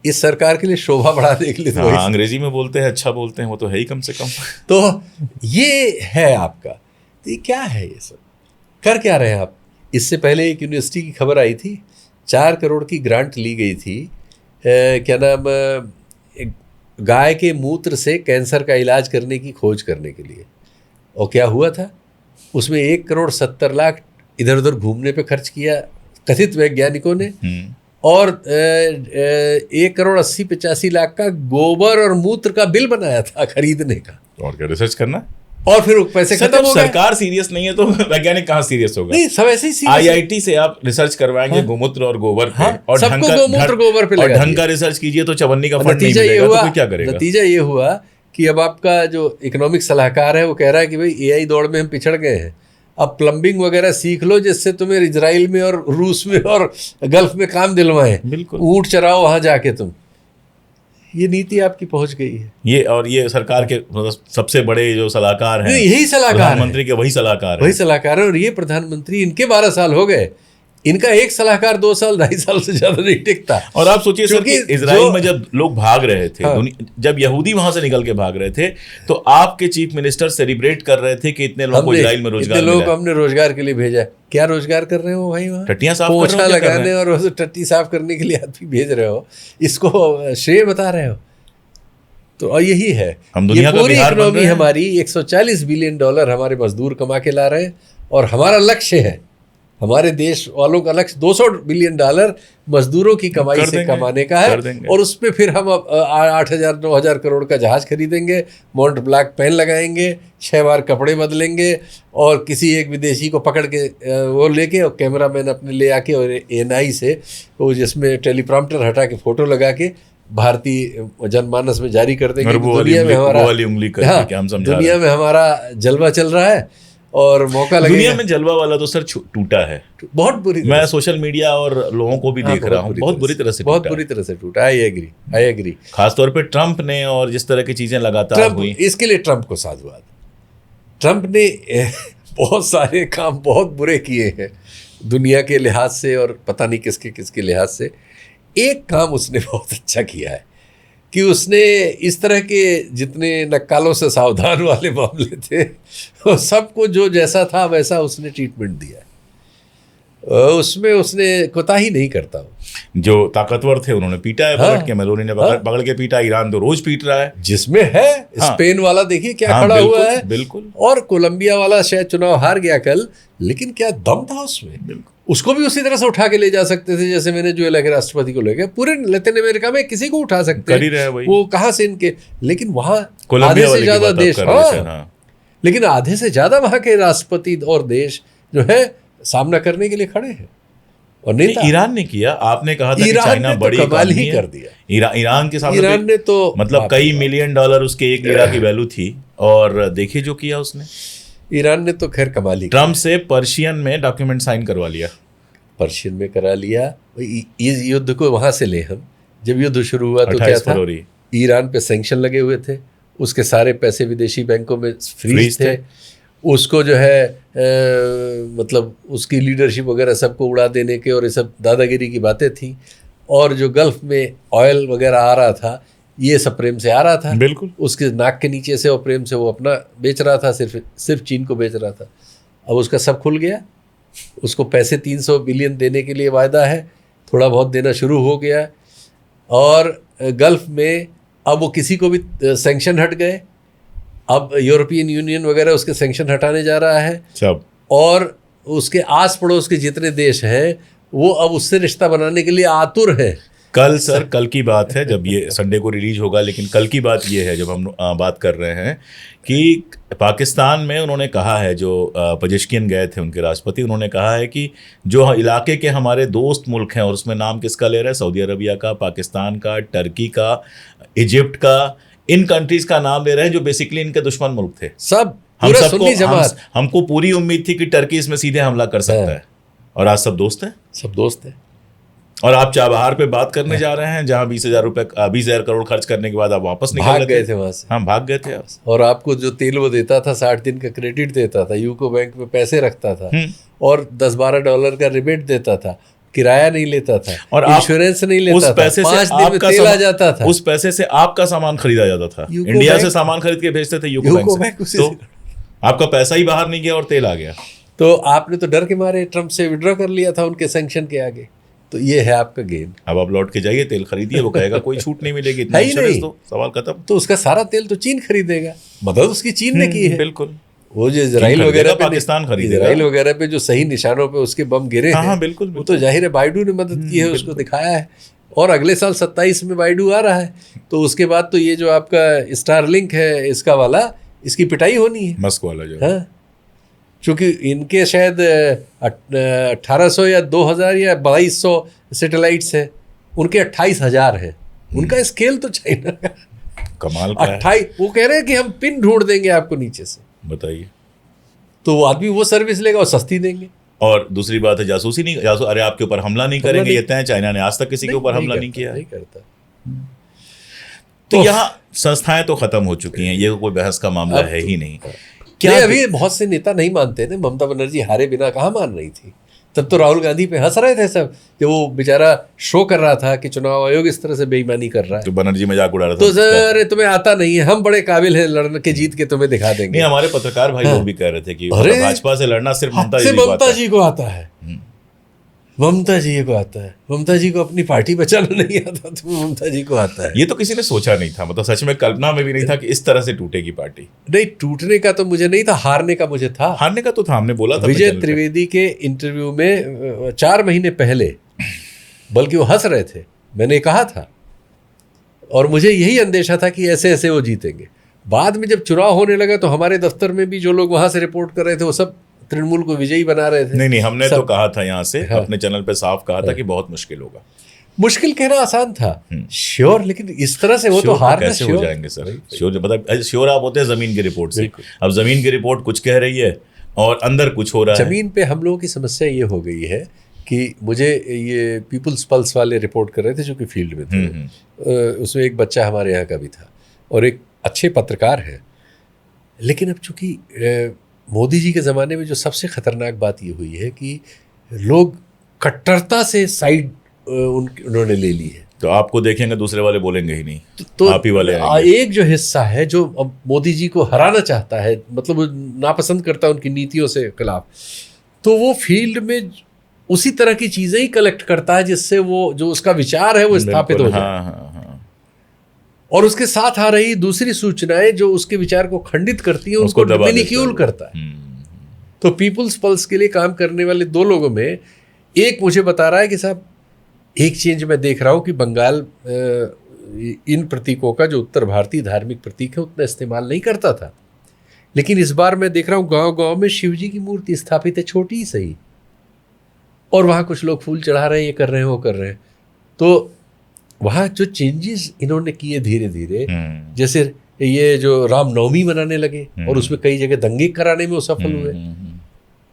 इस सरकार के लिए शोभा बढ़ाने के लिए, अंग्रेजी में बोलते हैं, अच्छा बोलते हैं, वो तो है ही कम से कम। तो ये है आपका, तो ये क्या है? ये सब कर क्या रहे हैं आप? इससे पहले एक यूनिवर्सिटी की खबर आई थी, 4 करोड़ की ग्रांट ली गई थी, क्या नाम, गाय के मूत्र से कैंसर का इलाज करने की खोज करने के लिए। और क्या हुआ था उसमें? 1 करोड़ 70 लाख इधर उधर घूमने पे खर्च किया कथित वैज्ञानिकों ने, और 1 करोड़ 80-85 लाख का गोबर और मूत्र का बिल बनाया था खरीदने का। और क्या रिसर्च करना, और फिर पैसे खत्म हो गए। सरकार सीरियस नहीं है तो वैज्ञानिक कहाँ सीरियस होगा? नहीं, सब ऐसे ही सीरियस। IIT से आप रिसर्च करवाएंगे गोमूत्र और गोबर पे, और सबको गोमूत्र गोबर पे लगा, ढंग का रिसर्च कीजिए तो चवन्नी का फंड नहीं मिलेगा, तो कोई क्या करेगा? नतीजा ये हुआ कि अब आपका जो इकोनॉमिक सलाहकार है वो कह रहा है कि भाई AI दौड़ में हम पिछड़ गए हैं, अब प्लम्बिंग वगैरह सीख लो जिससे तुम्हें इजराइल में और रूस में और गल्फ में काम दिलवाएं। बिल्कुल, ऊंट चराओ वहां जाके तुम। ये नीति आपकी पहुंच गई है। ये सरकार के सबसे बड़े जो सलाहकार हैं, यही सलाहकार, प्रधानमंत्री के वही सलाहकार है। और ये प्रधानमंत्री, इनके 12 साल हो गए, इनका एक सलाहकार 2 साल 2.5 साल से ज्यादा नहीं टिकता। और आप सोचिए सर कि इजराइल में जब लोग भाग रहे थे, जब यहूदी वहां से निकल के भाग रहे थे, तो आपके चीफ मिनिस्टर सेलिब्रेट कर रहे थे कि इतने लोगों को इजराइल में रोजगार मिला। लोग हमने रोजगार के लिए भेजा। क्या रोजगार कर रहे हो भाई? वहाँ टट्टियां साफ पोछा लगाने और टट्टी साफ करने के लिए आदमी भेज रहे हो, इसको श्रेय बता रहे हो। तो यही है, हम दुनिया ये पूरी इकोनॉमी हमारी $140 बिलियन हमारे मजदूर कमा के ला रहे हैं, और हमारा लक्ष्य है, हमारे देश वालों का लक्ष्य $200 बिलियन मजदूरों की कमाई कर से देंगे, कमाने का है, कर देंगे। और उसमें फिर हम 8,000-9,000 करोड़ का जहाज खरीदेंगे, मॉन्ट ब्लैक पेन लगाएंगे, 6 बार कपड़े बदलेंगे, और किसी एक विदेशी को पकड़ के वो लेके, और कैमरामैन अपने ले आके, और एनआई से वो जिसमें टेलीप्रॉम्प्टर हटा के फोटो लगा के भारतीय जनमानस में जारी कर देंगे। दुनिया में हमारा, उंगली करके क्या हम समझा रहे दुनिया हैं। में हमारा जलवा चल रहा है और मौका लगेगा। दुनिया में जलवा वाला तो सर टूटा है, बहुत बुरी तरह मैं सोशल मीडिया और लोगों को भी देख रहा हूँ, बहुत बुरी तरह से, बहुत बुरी तरह से टूटा। I agree. खासतौर पे ट्रंप ने, और जिस तरह की चीजें लगातार हुई, इसके लिए ट्रंप को साधुवाद। ट्रंप ने बहुत सारे काम बहुत बुरे किए हैं दुनिया के लिहाज से, और पता नहीं किसके किसके लिहाज से। एक काम उसने बहुत अच्छा किया है कि उसने इस तरह के जितने नक्कालों से सावधान वाले मामले थे, वो सबको जो जैसा था वैसा उसने ट्रीटमेंट दिया। उसमें उसने कोताही नहीं करता। वो जो ताकतवर थे उन्होंने पीटा है, पकड़ के, मेलोनी ने पकड़ के पीटा, ईरान तो रोज पीट रहा है, जिसमें है स्पेन वाला देखिए क्या खड़ा हुआ है, बिल्कुल, और कोलंबिया वाला शायद चुनाव हार गया कल, लेकिन क्या दम था उसमें। उसको भी उसी तरह से उठा के ले जा सकते थे जैसे वेनेजुएला के राष्ट्रपति को लेके। पूरे लैटिन अमेरिका में किसी को उठा सकते हैं, वो कहाँ से इनके, लेकिन वहाँ आधे से ज्यादा देश, लेकिन आधे से ज्यादा वहाँ के राष्ट्रपति और देश जो है सामना करने के लिए खड़े हैं। और नेता ईरान ने किया, आपने कहा था कि चाइना बड़ी कमाल ही कर दिया। ईरान के सामने ईरान ने तो मतलब कई मिलियन डॉलर उसके 1 लीरा की वैल्यू थी, और देखिए जो किया उसने। ईरान ने तो खैर कमाल ही। ट्रम्प से पर्शियन में डॉक्यूमेंट साइन करवा लिया, पर्शियन में करा लिया। इस युद्ध को वहां से ले, हम जब युद्ध शुरू हुआ तो क्या था, ईरान पे सैंक्शन लगे हुए थे, उसके सारे पैसे विदेशी बैंकों में फ्रीज थे, उसको जो है मतलब उसकी लीडरशिप वगैरह सबको उड़ा देने के और ये सब दादागिरी की बातें थी। और जो गल्फ में ऑयल वगैरह आ रहा था, ये सब प्रेम से आ रहा था, बिल्कुल उसके नाक के नीचे से, और प्रेम से वो अपना बेच रहा था, सिर्फ चीन को बेच रहा था। अब उसका सब खुल गया, उसको पैसे 300 बिलियन देने के लिए वायदा है, थोड़ा बहुत देना शुरू हो गया, और गल्फ में अब वो किसी को भी सैंक्शन हट गए। अब यूरोपियन यूनियन वगैरह उसके सैंक्शन हटाने जा रहा है सब, और उसके आस पड़ोस के जितने देश हैं वो अब उससे रिश्ता बनाने के लिए आतुर है। कल सर, कल की बात है, जब ये संडे को रिलीज होगा, लेकिन कल की बात ये है जब हम बात कर रहे हैं कि पाकिस्तान में उन्होंने कहा है, जो पजेश्कियन गए थे उनके राष्ट्रपति, उन्होंने कहा है कि जो इलाके के हमारे दोस्त मुल्क हैं, और उसमें नाम किसका ले रहे हैं, सऊदी अरबिया का, पाकिस्तान का, टर्की का, इजिप्ट का, इन कंट्रीज का नाम ले रहे हैं जो बेसिकली इनके दुश्मन मुल्क थे। सब हम सबको, हमको पूरी उम्मीद थी कि टर्की इसमें सीधे हमला कर सकता है, और आज सब दोस्त हैं, सब दोस्त हैं। और आप चाबहार पे बात करने जा रहे हैं, जहां 20,000 करोड़ खर्च करने के बाद आप वापस भाग गए थे वहां से। हम भाग गए थे। और आपको जो तेल वो देता था, 60 दिन का क्रेडिट देता था, यूको बैंक में पैसे रखता था, और $10-12 का रिबेट देता था, किराया नहीं लेता था, और इंश्योरेंस नहीं लेता था, 5 दिन में तेल आ जाता था। उस पैसे से आपका सामान खरीदा जाता था, इंडिया से सामान खरीद के भेजते थे यूको बैंक से, तो आपका पैसा ही बाहर नहीं गया और तेल आ गया। तो आपने तो डर के मारे ट्रंप से विड्रॉ कर लिया था उनके सैंक्शन के आगे। तो ये है आपका गेम। अब आप लौट के जाइए, तेल खरीदिए, वो कहेगा कोई छूट नहीं मिलेगी, इतना इंश्योरेंस दो, सवाल खत्म। तो उसका सारा तेल तो चीन खरीदेगा, मदद उसकी चीन ने की है। बिल्कुल, वो जो इजराइल वगैरह पे, पाकिस्तान खरीदेगा, इजराइल वगैरह पे जो सही निशानों पे उसके बम गिरे हैं, बिल्कुल, वो तो जाहिर है बाइडू ने मदद की है, उसको दिखाया है। और अगले साल 27 में बाइडू आ रहा है, तो उसके बाद तो ये जो आपका स्टारलिंक है इसका वाला, इसकी पिटाई होनी है, मस्क वाला जो। हाँ, चूँकि इनके शायद 1800 या 2000 या 2200 सैटेलाइट्स हैं, उनके 28,000 हैं। उनका स्केल तो चाइना का कमाल का 28, वो कह रहे हैं कि हम पिन ढूंढ देंगे आपको नीचे से, बताइए। तो वो आदमी वो सर्विस लेगा और सस्ती देंगे। और दूसरी बात है, जासूसी नहीं, अरे आपके ऊपर हमला नहीं करेंगे, ये तय, चाइना ने आज तक किसी के ऊपर हमला नहीं किया, नहीं करता। तो यहाँ संस्थाएं तो खत्म हो चुकी हैं, ये कोई बहस का मामला है ही नहीं। क्या अभी बहुत से नेता नहीं मानते थे, ममता बनर्जी हारे बिना कहाँ मान रही थी, तब तो राहुल गांधी पे हंस रहे थे सब, कि वो बेचारा शो कर रहा था कि चुनाव आयोग इस तरह से बेईमानी कर रहा है, तो बनर्जी मजाक उड़ा रहा था, तो अरे तुम्हें आता नहीं है, हम बड़े काबिल हैं लड़ने के, जीत के तुम्हें दिखा देंगे। नहीं, हमारे पत्रकार भाई लोग भी कह रहे थे कि भाजपा से लड़ना सिर्फ ममता जी को आता है। ममता जी को आता है, ममता जी को अपनी पार्टी बचाना नहीं आता तो ममता जी को आता है। ये तो किसी ने सोचा नहीं था, मतलब सच में कल्पना में भी नहीं था कि इस तरह से टूटेगी पार्टी। नहीं, टूटने का तो मुझे नहीं था, हारने का मुझे था। हारने का तो था, हमने बोला था विजय त्रिवेदी के इंटरव्यू में 4 महीने पहले, बल्कि वो हंस रहे थे, मैंने कहा था, और मुझे यही अंदेशा था कि ऐसे ऐसे वो जीतेंगे। बाद में जब चुनाव होने लगा तो हमारे दफ्तर में भी जो लोग वहां से रिपोर्ट कर रहे थे वो सब तृणमूल को विजयी बना रहे थे। नहीं, हमने तो कहा था यहाँ से, अपने चैनल पे साफ कहा था कि बहुत मुश्किल होगा। मुश्किल कहना आसान था, श्योर, लेकिन इस तरह से वो तो हारना कैसे हो जाएंगे सर? श्योर मतलब श्योर आप होते हैं जमीन की रिपोर्ट से, अब जमीन की रिपोर्ट कुछ कह रही है और अंदर कुछ हो रहा है। जमीन पे हम लोगों की समस्या ये हो गई है कि मुझे ये पीपुल्स पल्स वाले रिपोर्ट कर रहे थे जो कि फील्ड में थे, उसमें एक बच्चा हमारे यहाँ का भी था और एक अच्छे पत्रकार है। लेकिन अब चूंकि मोदी जी के ज़माने में जो सबसे ख़तरनाक बात ये हुई है कि लोग कट्टरता से साइड उन्होंने ले ली है। तो आपको देखेंगे दूसरे वाले बोलेंगे ही नहीं, तो आप ही वाले आएंगे। एक जो हिस्सा है जो अब मोदी जी को हराना चाहता है, मतलब वो नापसंद करता है उनकी नीतियों से खिलाफ, तो वो फील्ड में उसी तरह की चीज़ें ही कलेक्ट करता है जिससे वो जो उसका विचार है वो स्थापित हो जाए। और उसके साथ आ रही दूसरी सूचनाएं जो उसके विचार को खंडित करती हैं उसको मिनिक्यूल करता है। तो पीपुल्स पल्स के लिए काम करने वाले 2 लोगों में एक मुझे बता रहा है कि साहब एक चेंज मैं देख रहा हूं कि बंगाल इन प्रतीकों का जो उत्तर भारतीय धार्मिक प्रतीक है उतना इस्तेमाल नहीं करता था, लेकिन इस बार मैं देख रहा हूं गांव-गांव में शिव जी की मूर्ति स्थापित है, छोटी ही सही, और वहां कुछ लोग फूल चढ़ा रहे हैं, ये कर रहे हैं, वो कर रहे हैं। तो वहाँ जो चेंजेस इन्होंने किए धीरे धीरे, जैसे ये जो रामनवमी मनाने लगे और उसमें कई जगह दंगे कराने में वो सफल हुए,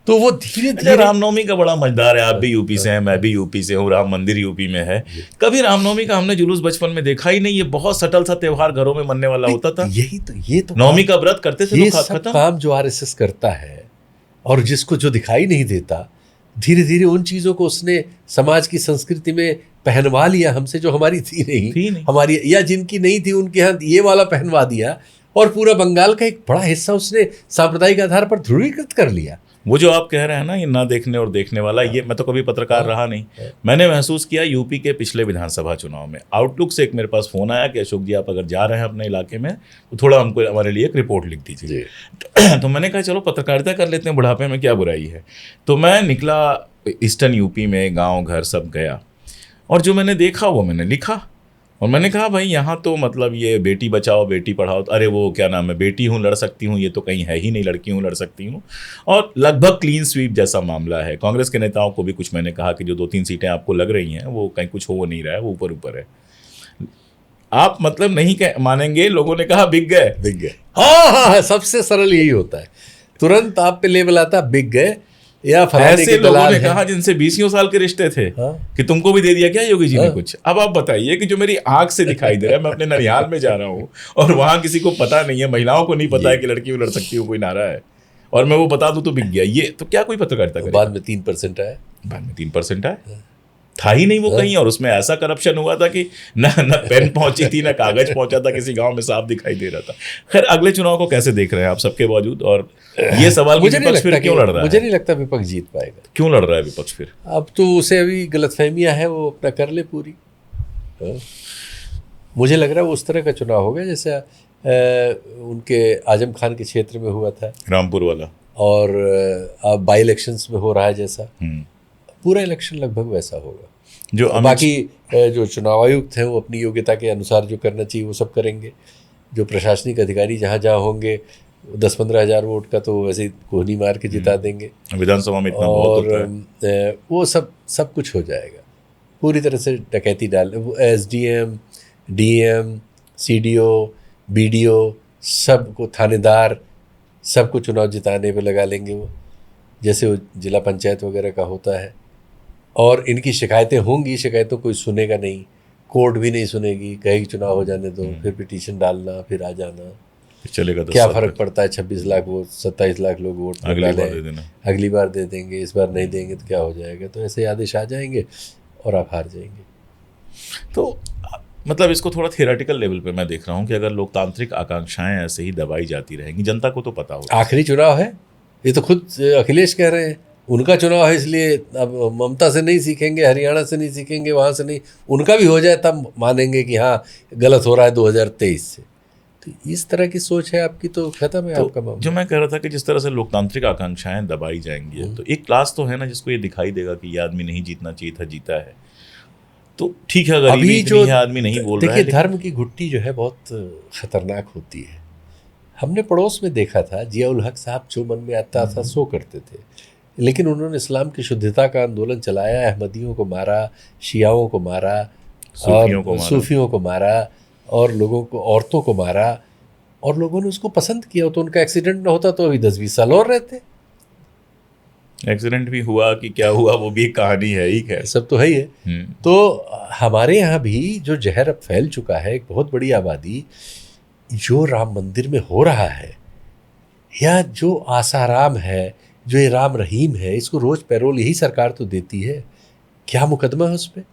तो वो धीरे धीरे। रामनवमी का बड़ा मजेदार है, आप भी यूपी से हैं, मैं भी यूपी से हूँ, राम मंदिर यूपी में है। कभी रामनवमी का हमने जुलूस बचपन में देखा ही नहीं, ये बहुत सटल सा त्योहार घरों में मनने वाला होता था। ये तो नवमी का व्रत करते थे, ये सब काम जो आरएसएस करता है और जिसको जो दिखाई नहीं देता, धीरे धीरे उन चीजों को उसने समाज की संस्कृति में पहनवा लिया हमसे, जो हमारी थी नहीं, हमारी या जिनकी नहीं थी उनके यहाँ ये वाला पहनवा दिया, और पूरा बंगाल का एक बड़ा हिस्सा उसने सांप्रदायिक आधार पर ध्रुवीकृत कर लिया। वो जो आप कह रहे हैं ना, ये ना देखने और देखने वाला, ये मैं तो कभी पत्रकार रहा नहीं, मैंने महसूस किया यूपी के पिछले विधानसभा चुनाव में। आउटलुक से एक मेरे पास फोन आया कि अशोक जी आप अगर जा रहे हैं अपने इलाके में तो थोड़ा हमको हमारे लिए एक रिपोर्ट लिख दीजिए। तो मैंने कहा चलो पत्रकारिता कर लेते हैं, बुढ़ापे में क्या बुराई है। तो मैं निकला ईस्टर्न यूपी में, गाँव घर सब गया, और जो मैंने देखा वो मैंने लिखा, और मैंने कहा भाई यहाँ तो मतलब ये बेटी बचाओ बेटी पढ़ाओ, अरे वो क्या नाम है, बेटी हूँ लड़ सकती हूँ, ये तो कहीं है ही नहीं, लड़की हूँ लड़ सकती हूँ, और लगभग क्लीन स्वीप जैसा मामला है। कांग्रेस के नेताओं को भी कुछ मैंने कहा कि जो 2-3 सीटें आपको लग रही हैं वो कहीं कुछ हो नहीं रहा है, वो ऊपर ऊपर है। आप मतलब नहीं मानेंगे, लोगों ने कहा बिक गए। हाँ, सबसे सरल यही होता है, तुरंत आप पे लेबल आता बिक गए, या ऐसे लोगों ने कहा जिनसे 20 साल के रिश्ते थे। हाँ? कि तुमको भी दे दिया क्या योगी जी ने कुछ। अब आप बताइए कि जो मेरी आंख से दिखाई दे रहा है, मैं अपने ननिहाल में जा रहा हूँ और वहां किसी को पता नहीं है, महिलाओं को नहीं पता है कि लड़की लड़ सकती हो, कोई नारा है, और मैं वो बता दूं तो बिक गया। ये तो क्या कोई पत्रकारिता करेगा? बाद में 3% आया, बाद में 3% आया, था ही नहीं वो कहीं, और उसमें ऐसा करप्शन हुआ था कि न पेन पहुंची थी, न कागज पहुंचा था, किसी गांव में साफ दिखाई दे रहा था। खैर, अगले चुनाव को कैसे देख रहे हैं आप सबके बावजूद, और ये सवाल विपक्ष फिर क्यों लड़ रहा है? मुझे नहीं लगता विपक्ष जीत पाएगा। क्यों लड़ रहा है विपक्ष फिर? अब तो उसे अभी गलतफहमियां है, वो अपना कर ले पूरी। मुझे लग रहा है वो उस तरह का चुनाव होगा जैसे उनके आजम खान के क्षेत्र में हुआ था, रामपुर वाला, और अब बाई इलेक्शंस में हो रहा है जैसा, पूरा इलेक्शन लगभग वैसा होगा। जो बाकी जो चुनाव आयुक्त हैं वो अपनी योग्यता के अनुसार जो करना चाहिए वो सब करेंगे। जो प्रशासनिक अधिकारी जहाँ जहाँ होंगे 10-15 हज़ार वोट का तो वैसे कोहनी मार के जिता देंगे विधानसभा में, इतना बहुत होता है। वो सब कुछ हो जाएगा, पूरी तरह से डकैती डाल, SDM, DM, CDO, BDO सबको, थानेदार सबको चुनाव जिताने पे लगा लेंगे वो, जैसे वो जिला पंचायत वगैरह का होता है। और इनकी शिकायतें होंगी, शिकायतों कोई सुनेगा नहीं, कोर्ट भी नहीं सुनेगी, कहेगी चुनाव हो जाने दो, फिर पिटीशन डालना, फिर आ जाना, चलेगा। क्या फर्क पड़ता है, 26 लाख वोट, 27 लाख लोग वोट अगली बार दे देंगे, इस बार नहीं देंगे तो क्या हो जाएगा। तो ऐसे आदेश आ जाएंगे और आप हार जाएंगे। तो मतलब इसको थोड़ा थियोरेटिकल लेवल पे मैं देख रहा हूँ कि अगर लोकतांत्रिक आकांक्षाएं ऐसे ही दबाई जाती रहेंगी, जनता को तो पता होगा आखिरी चुनाव है, ये तो खुद अखिलेश कह रहे हैं उनका चुनाव है, इसलिए अब ममता से नहीं सीखेंगे, हरियाणा से नहीं सीखेंगे, वहाँ से नहीं, उनका भी हो जाए तब मानेंगे कि हाँ गलत हो रहा है 2023 से। तो इस तरह की सोच है आपकी तो खत्म है तो आपका मामला। जो मैं कह रहा था कि जिस तरह से लोकतांत्रिक आकांक्षाएं दबाई जाएंगी, तो एक क्लास तो है ना जिसको ये दिखाई देगा कि ये आदमी नहीं जीतना चाहिए था, जीता है, तो ठीक है, गरीबी अभी इतनी है, आदमी नहीं बोल रहा है। देखिए धर्म की घुट्टी जो है बहुत खतरनाक होती है। हमने पड़ोस में देखा था, जियाउल हक साहब जो मन में आता था सो करते थे, लेकिन उन्होंने इस्लाम की शुद्धता का आंदोलन चलाया, अहमदियों को मारा, शियाओं को मारा, सूफियों को मारा, और लोगों को, औरतों को मारा, और लोगों ने उसको पसंद किया। तो उनका एक्सीडेंट ना होता तो अभी 10-20 साल और रहते। एक्सीडेंट भी हुआ कि क्या हुआ वो भी एक कहानी है ही है, सब तो है ही है। तो हमारे यहाँ भी जो जहर अब फैल चुका है, एक बहुत बड़ी आबादी, जो राम मंदिर में हो रहा है, या जो आसाराम है, जो ये राम रहीम है, इसको रोज पैरोल यही सरकार तो देती है। क्या मुकदमा है उस पर?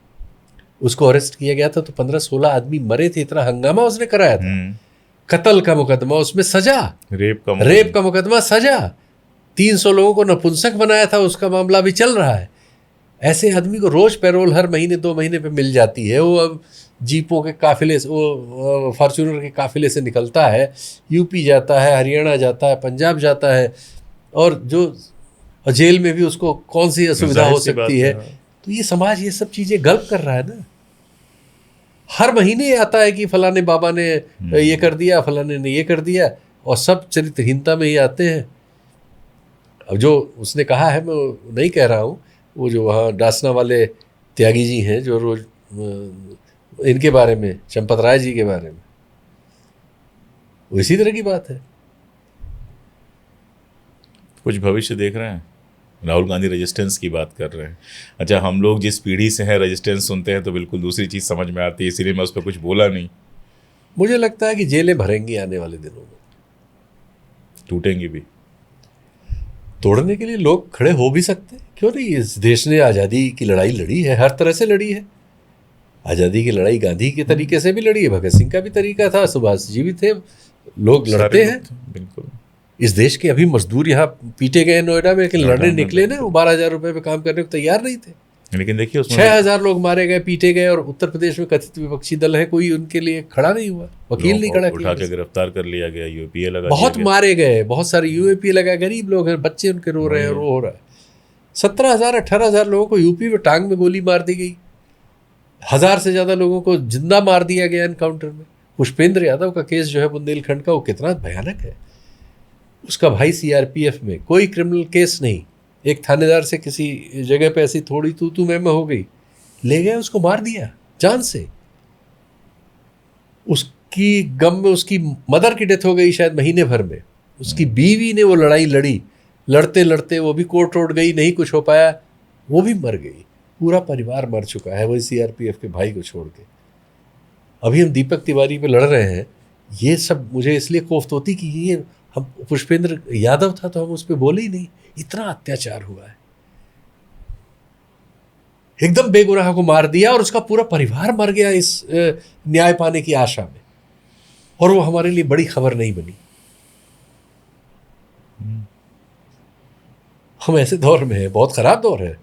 उसको अरेस्ट किया गया था तो 15-16 आदमी मरे थे, इतना हंगामा उसने कराया था। कत्ल का मुकदमा, उसमें सजा, रेप का मुकदमा, सजा, 300 लोगों को नपुंसक बनाया था, उसका मामला भी चल रहा है। ऐसे आदमी को रोज पैरोल हर महीने 2 महीने पे मिल जाती है। वो अब जीपों के काफिले से, वो फॉर्च्यूनर के काफिले से निकलता है, यूपी जाता है, हरियाणा जाता है, पंजाब जाता है, और जो जेल में भी उसको कौन सी असुविधा हो सकती है। तो ये समाज ये सब चीज़ें गल्प कर रहा है ना। हर महीने आता है कि फलाने बाबा ने ये कर दिया, फलाने ने ये कर दिया, और सब चरित्रहीनता में ही आते हैं। अब जो उसने कहा है, मैं नहीं कह रहा हूँ, वो जो वहाँ डासना वाले त्यागी जी हैं, जो रोज इनके बारे में, चंपत राय जी के बारे में, वो इसी तरह की बात है। कुछ भविष्य देख रहे हैं? राहुल गांधी रेजिस्टेंस की बात कर रहे हैं। अच्छा, हम लोग जिस पीढ़ी से हैं, रेजिस्टेंस सुनते हैं तो बिल्कुल दूसरी चीज़ समझ में आती है, इसीलिए मैं उस पर कुछ बोला नहीं। मुझे लगता है कि जेलें भरेंगी आने वाले दिनों में, टूटेंगी भी। तोड़ने के लिए लोग खड़े हो भी सकते हैं, क्यों नहीं। इस देश ने आज़ादी की लड़ाई लड़ी है, हर तरह से लड़ी है। आज़ादी की लड़ाई गांधी के तरीके से भी लड़ी है, भगत सिंह का भी तरीका था, सुभाष जी भी थे, लोग लड़ते हैं। बिल्कुल। इस देश के अभी मजदूर यहाँ पीटे गए नोएडा में, लेकिन लड़ने निकले ना, वो 12,000 रुपये पे काम करने को तैयार नहीं थे। लेकिन देखिए 6,000 लोग मारे गए, पीटे गए, और उत्तर प्रदेश में कथित विपक्षी दल है, कोई उनके लिए खड़ा नहीं हुआ, वकील नहीं खड़ा किया, उठा के गिरफ्तार कर लिया गया, यूएपीए लगा, बहुत मारे गए, बहुत सारे यूएपीए लगा, गरीब लोग हैं, बच्चे उनके रो रहे हैं, और वो हो रहा है। 17,000-18,000 लोगों को यूपी में टांग में गोली मार दी गई, 1,000 से ज़्यादा लोगों को जिंदा मार दिया गया एनकाउंटर में। पुष्पेंद्र यादव का केस जो है बुंदेलखंड का, वो कितना भयानक है। उसका भाई सीआरपीएफ में, कोई क्रिमिनल केस नहीं, एक थानेदार से किसी जगह पे ऐसी थोड़ी तू मैं हो गई, ले गए, उसको मार दिया जान से। उसकी गम में उसकी मदर की डेथ हो गई शायद महीने भर में। उसकी बीवी ने वो लड़ाई लड़ी, लड़ते लड़ते वो भी कोर्ट रोड गई, नहीं कुछ हो पाया, वो भी मर गई, पूरा परिवार मर चुका है वही सीआरपीएफ के भाई को छोड़ के। अभी हम दीपक तिवारी पे लड़ रहे हैं। ये सब मुझे इसलिए कोफ्त होती कि ये, हम पुष्पेंद्र यादव था तो हम उस पर बोले ही नहीं, इतना अत्याचार हुआ है, एकदम बेगुनाह को मार दिया, और उसका पूरा परिवार मर गया इस न्याय पाने की आशा में, और वो हमारे लिए बड़ी खबर नहीं बनी। हम ऐसे दौर में हैं, बहुत खराब दौर है।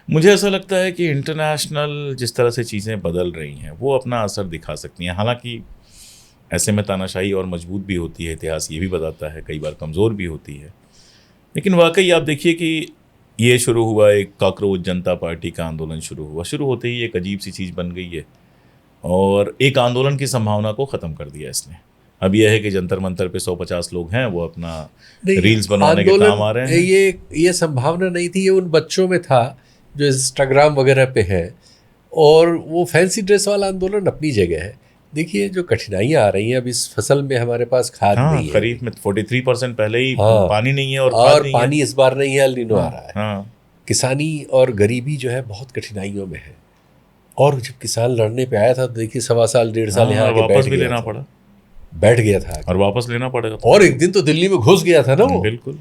मुझे ऐसा लगता है कि इंटरनेशनल जिस तरह से चीज़ें बदल रही हैं वो अपना असर दिखा सकती हैं। हालांकि ऐसे में तानाशाही और मजबूत भी होती है, इतिहास ये भी बताता है, कई बार कमज़ोर भी होती है। लेकिन वाकई आप देखिए कि ये शुरू हुआ, एक कॉकरोच जनता पार्टी का आंदोलन शुरू हुआ, शुरू होते ही एक अजीब सी चीज़ बन गई है और एक आंदोलन की संभावना को ख़त्म कर दिया इसने। अब यह है कि जंतर मंतर पे 150 लोग हैं, वो अपना रील्स बनवाने के काम आ रहे हैं। ये संभावना नहीं थी, ये उन बच्चों में था जो इंस्टाग्राम वगैरह पे है, और वो फैंसी ड्रेस वाला आंदोलन अपनी जगह है। देखिए जो कठिनाइयाँ आ रही हैं, अब इस फसल में हमारे पास खाद नहीं है, खरीफ में 43% पहले ही पानी नहीं है, और पानी इस बार नहीं है, एल नीनो आ रहा है। किसानी और गरीबी जो है बहुत कठिनाइयों में है, और जब किसान लड़ने पे आया था तो देखिए 1.25 साल 1.5 साल यहाँ वापस भी लेना पड़ा, बैठ गया था, और वापस लेना पड़ेगा, और एक दिन तो दिल्ली में घुस गया था ना वो। बिल्कुल।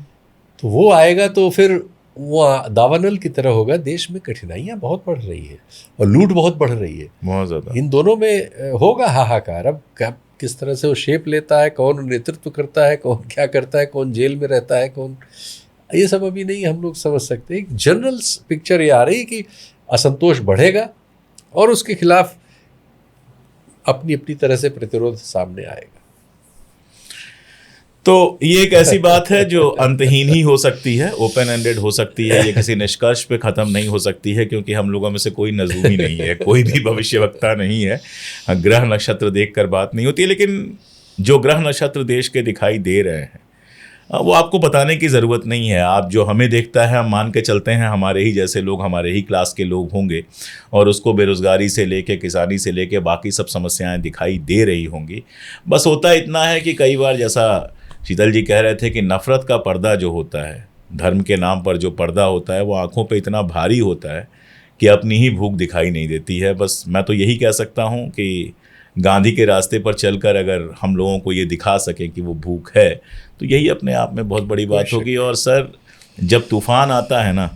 तो वो आएगा तो फिर वो दावानल की तरह होगा। देश में कठिनाइयाँ बहुत बढ़ रही है और लूट बहुत बढ़ रही है, बहुत ज़्यादा। इन दोनों में होगा हाहाकार। अब किस तरह से वो शेप लेता है, कौन नेतृत्व करता है, कौन क्या करता है, कौन जेल में रहता है, कौन ये सब अभी नहीं हम लोग समझ सकते। एक जनरल पिक्चर ये आ रही है कि असंतोष बढ़ेगा और उसके खिलाफ अपनी अपनी तरह से प्रतिरोध सामने आएगा। तो ये एक ऐसी बात है जो अंतहीन ही हो सकती है, ओपन एंडेड हो सकती है, ये किसी निष्कर्ष पे खत्म नहीं हो सकती है, क्योंकि हम लोगों में से कोई नजूमी नहीं है, कोई भी भविष्यवक्ता नहीं है, ग्रह नक्षत्र देखकर बात नहीं होती है। लेकिन जो ग्रह नक्षत्र देश के दिखाई दे रहे हैं वो आपको बताने की ज़रूरत नहीं है। आप जो हमें देखता है हम मान के चलते हैं हमारे ही जैसे लोग, हमारे ही क्लास के लोग होंगे और उसको बेरोज़गारी से लेके किसानी से लेके बाकी सब समस्याएं दिखाई दे रही होंगी। बस होता इतना है कि कई बार जैसा शीतल जी कह रहे थे कि नफ़रत का पर्दा जो होता है, धर्म के नाम पर जो पर्दा होता है वो आँखों पे इतना भारी होता है कि अपनी ही भूख दिखाई नहीं देती है। बस मैं तो यही कह सकता हूँ कि गांधी के रास्ते पर चलकर अगर हम लोगों को ये दिखा सकें कि वो भूख है तो यही अपने आप में बहुत बड़ी बात होगी। और सर जब तूफान आता है ना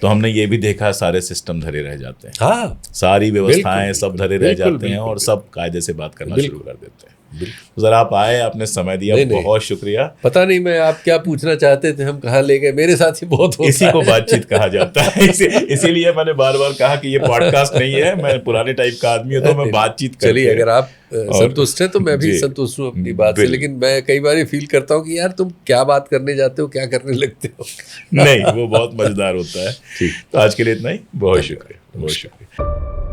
तो हमने ये भी देखा सारे सिस्टम धरे रह जाते हैं, हाँ, सारी व्यवस्थाएं सब धरे रह जाते हैं बिल्कुल, और सब कायदे से बात करना शुरू कर देते हैं। बिल्कुल। सर आप आए, आपने समय दिया, बहुत शुक्रिया। पता नहीं मैं आप क्या पूछना चाहते थे, हम कहाँ ले गए, मेरे साथ ही बहुत होता इसी को बातचीत कहा जाता है। इसीलिए मैंने बार बार कहा कि ये पॉडकास्ट नहीं है, मैं पुराने टाइप का आदमी हूँ तो मैं बातचीत करके। चलिए अगर आप संतुष्ट हैं तो मैं भी संतुष्ट हूँ अपनी बात से, लेकिन मैं कई बार फील करता हूँ कि यार तुम क्या बात करने जाते हो, क्या करने लगते हो। नहीं, वो बहुत मजेदार होता है। ठीक, तो आज के लिए इतना ही। बहुत शुक्रिया, बहुत शुक्रिया।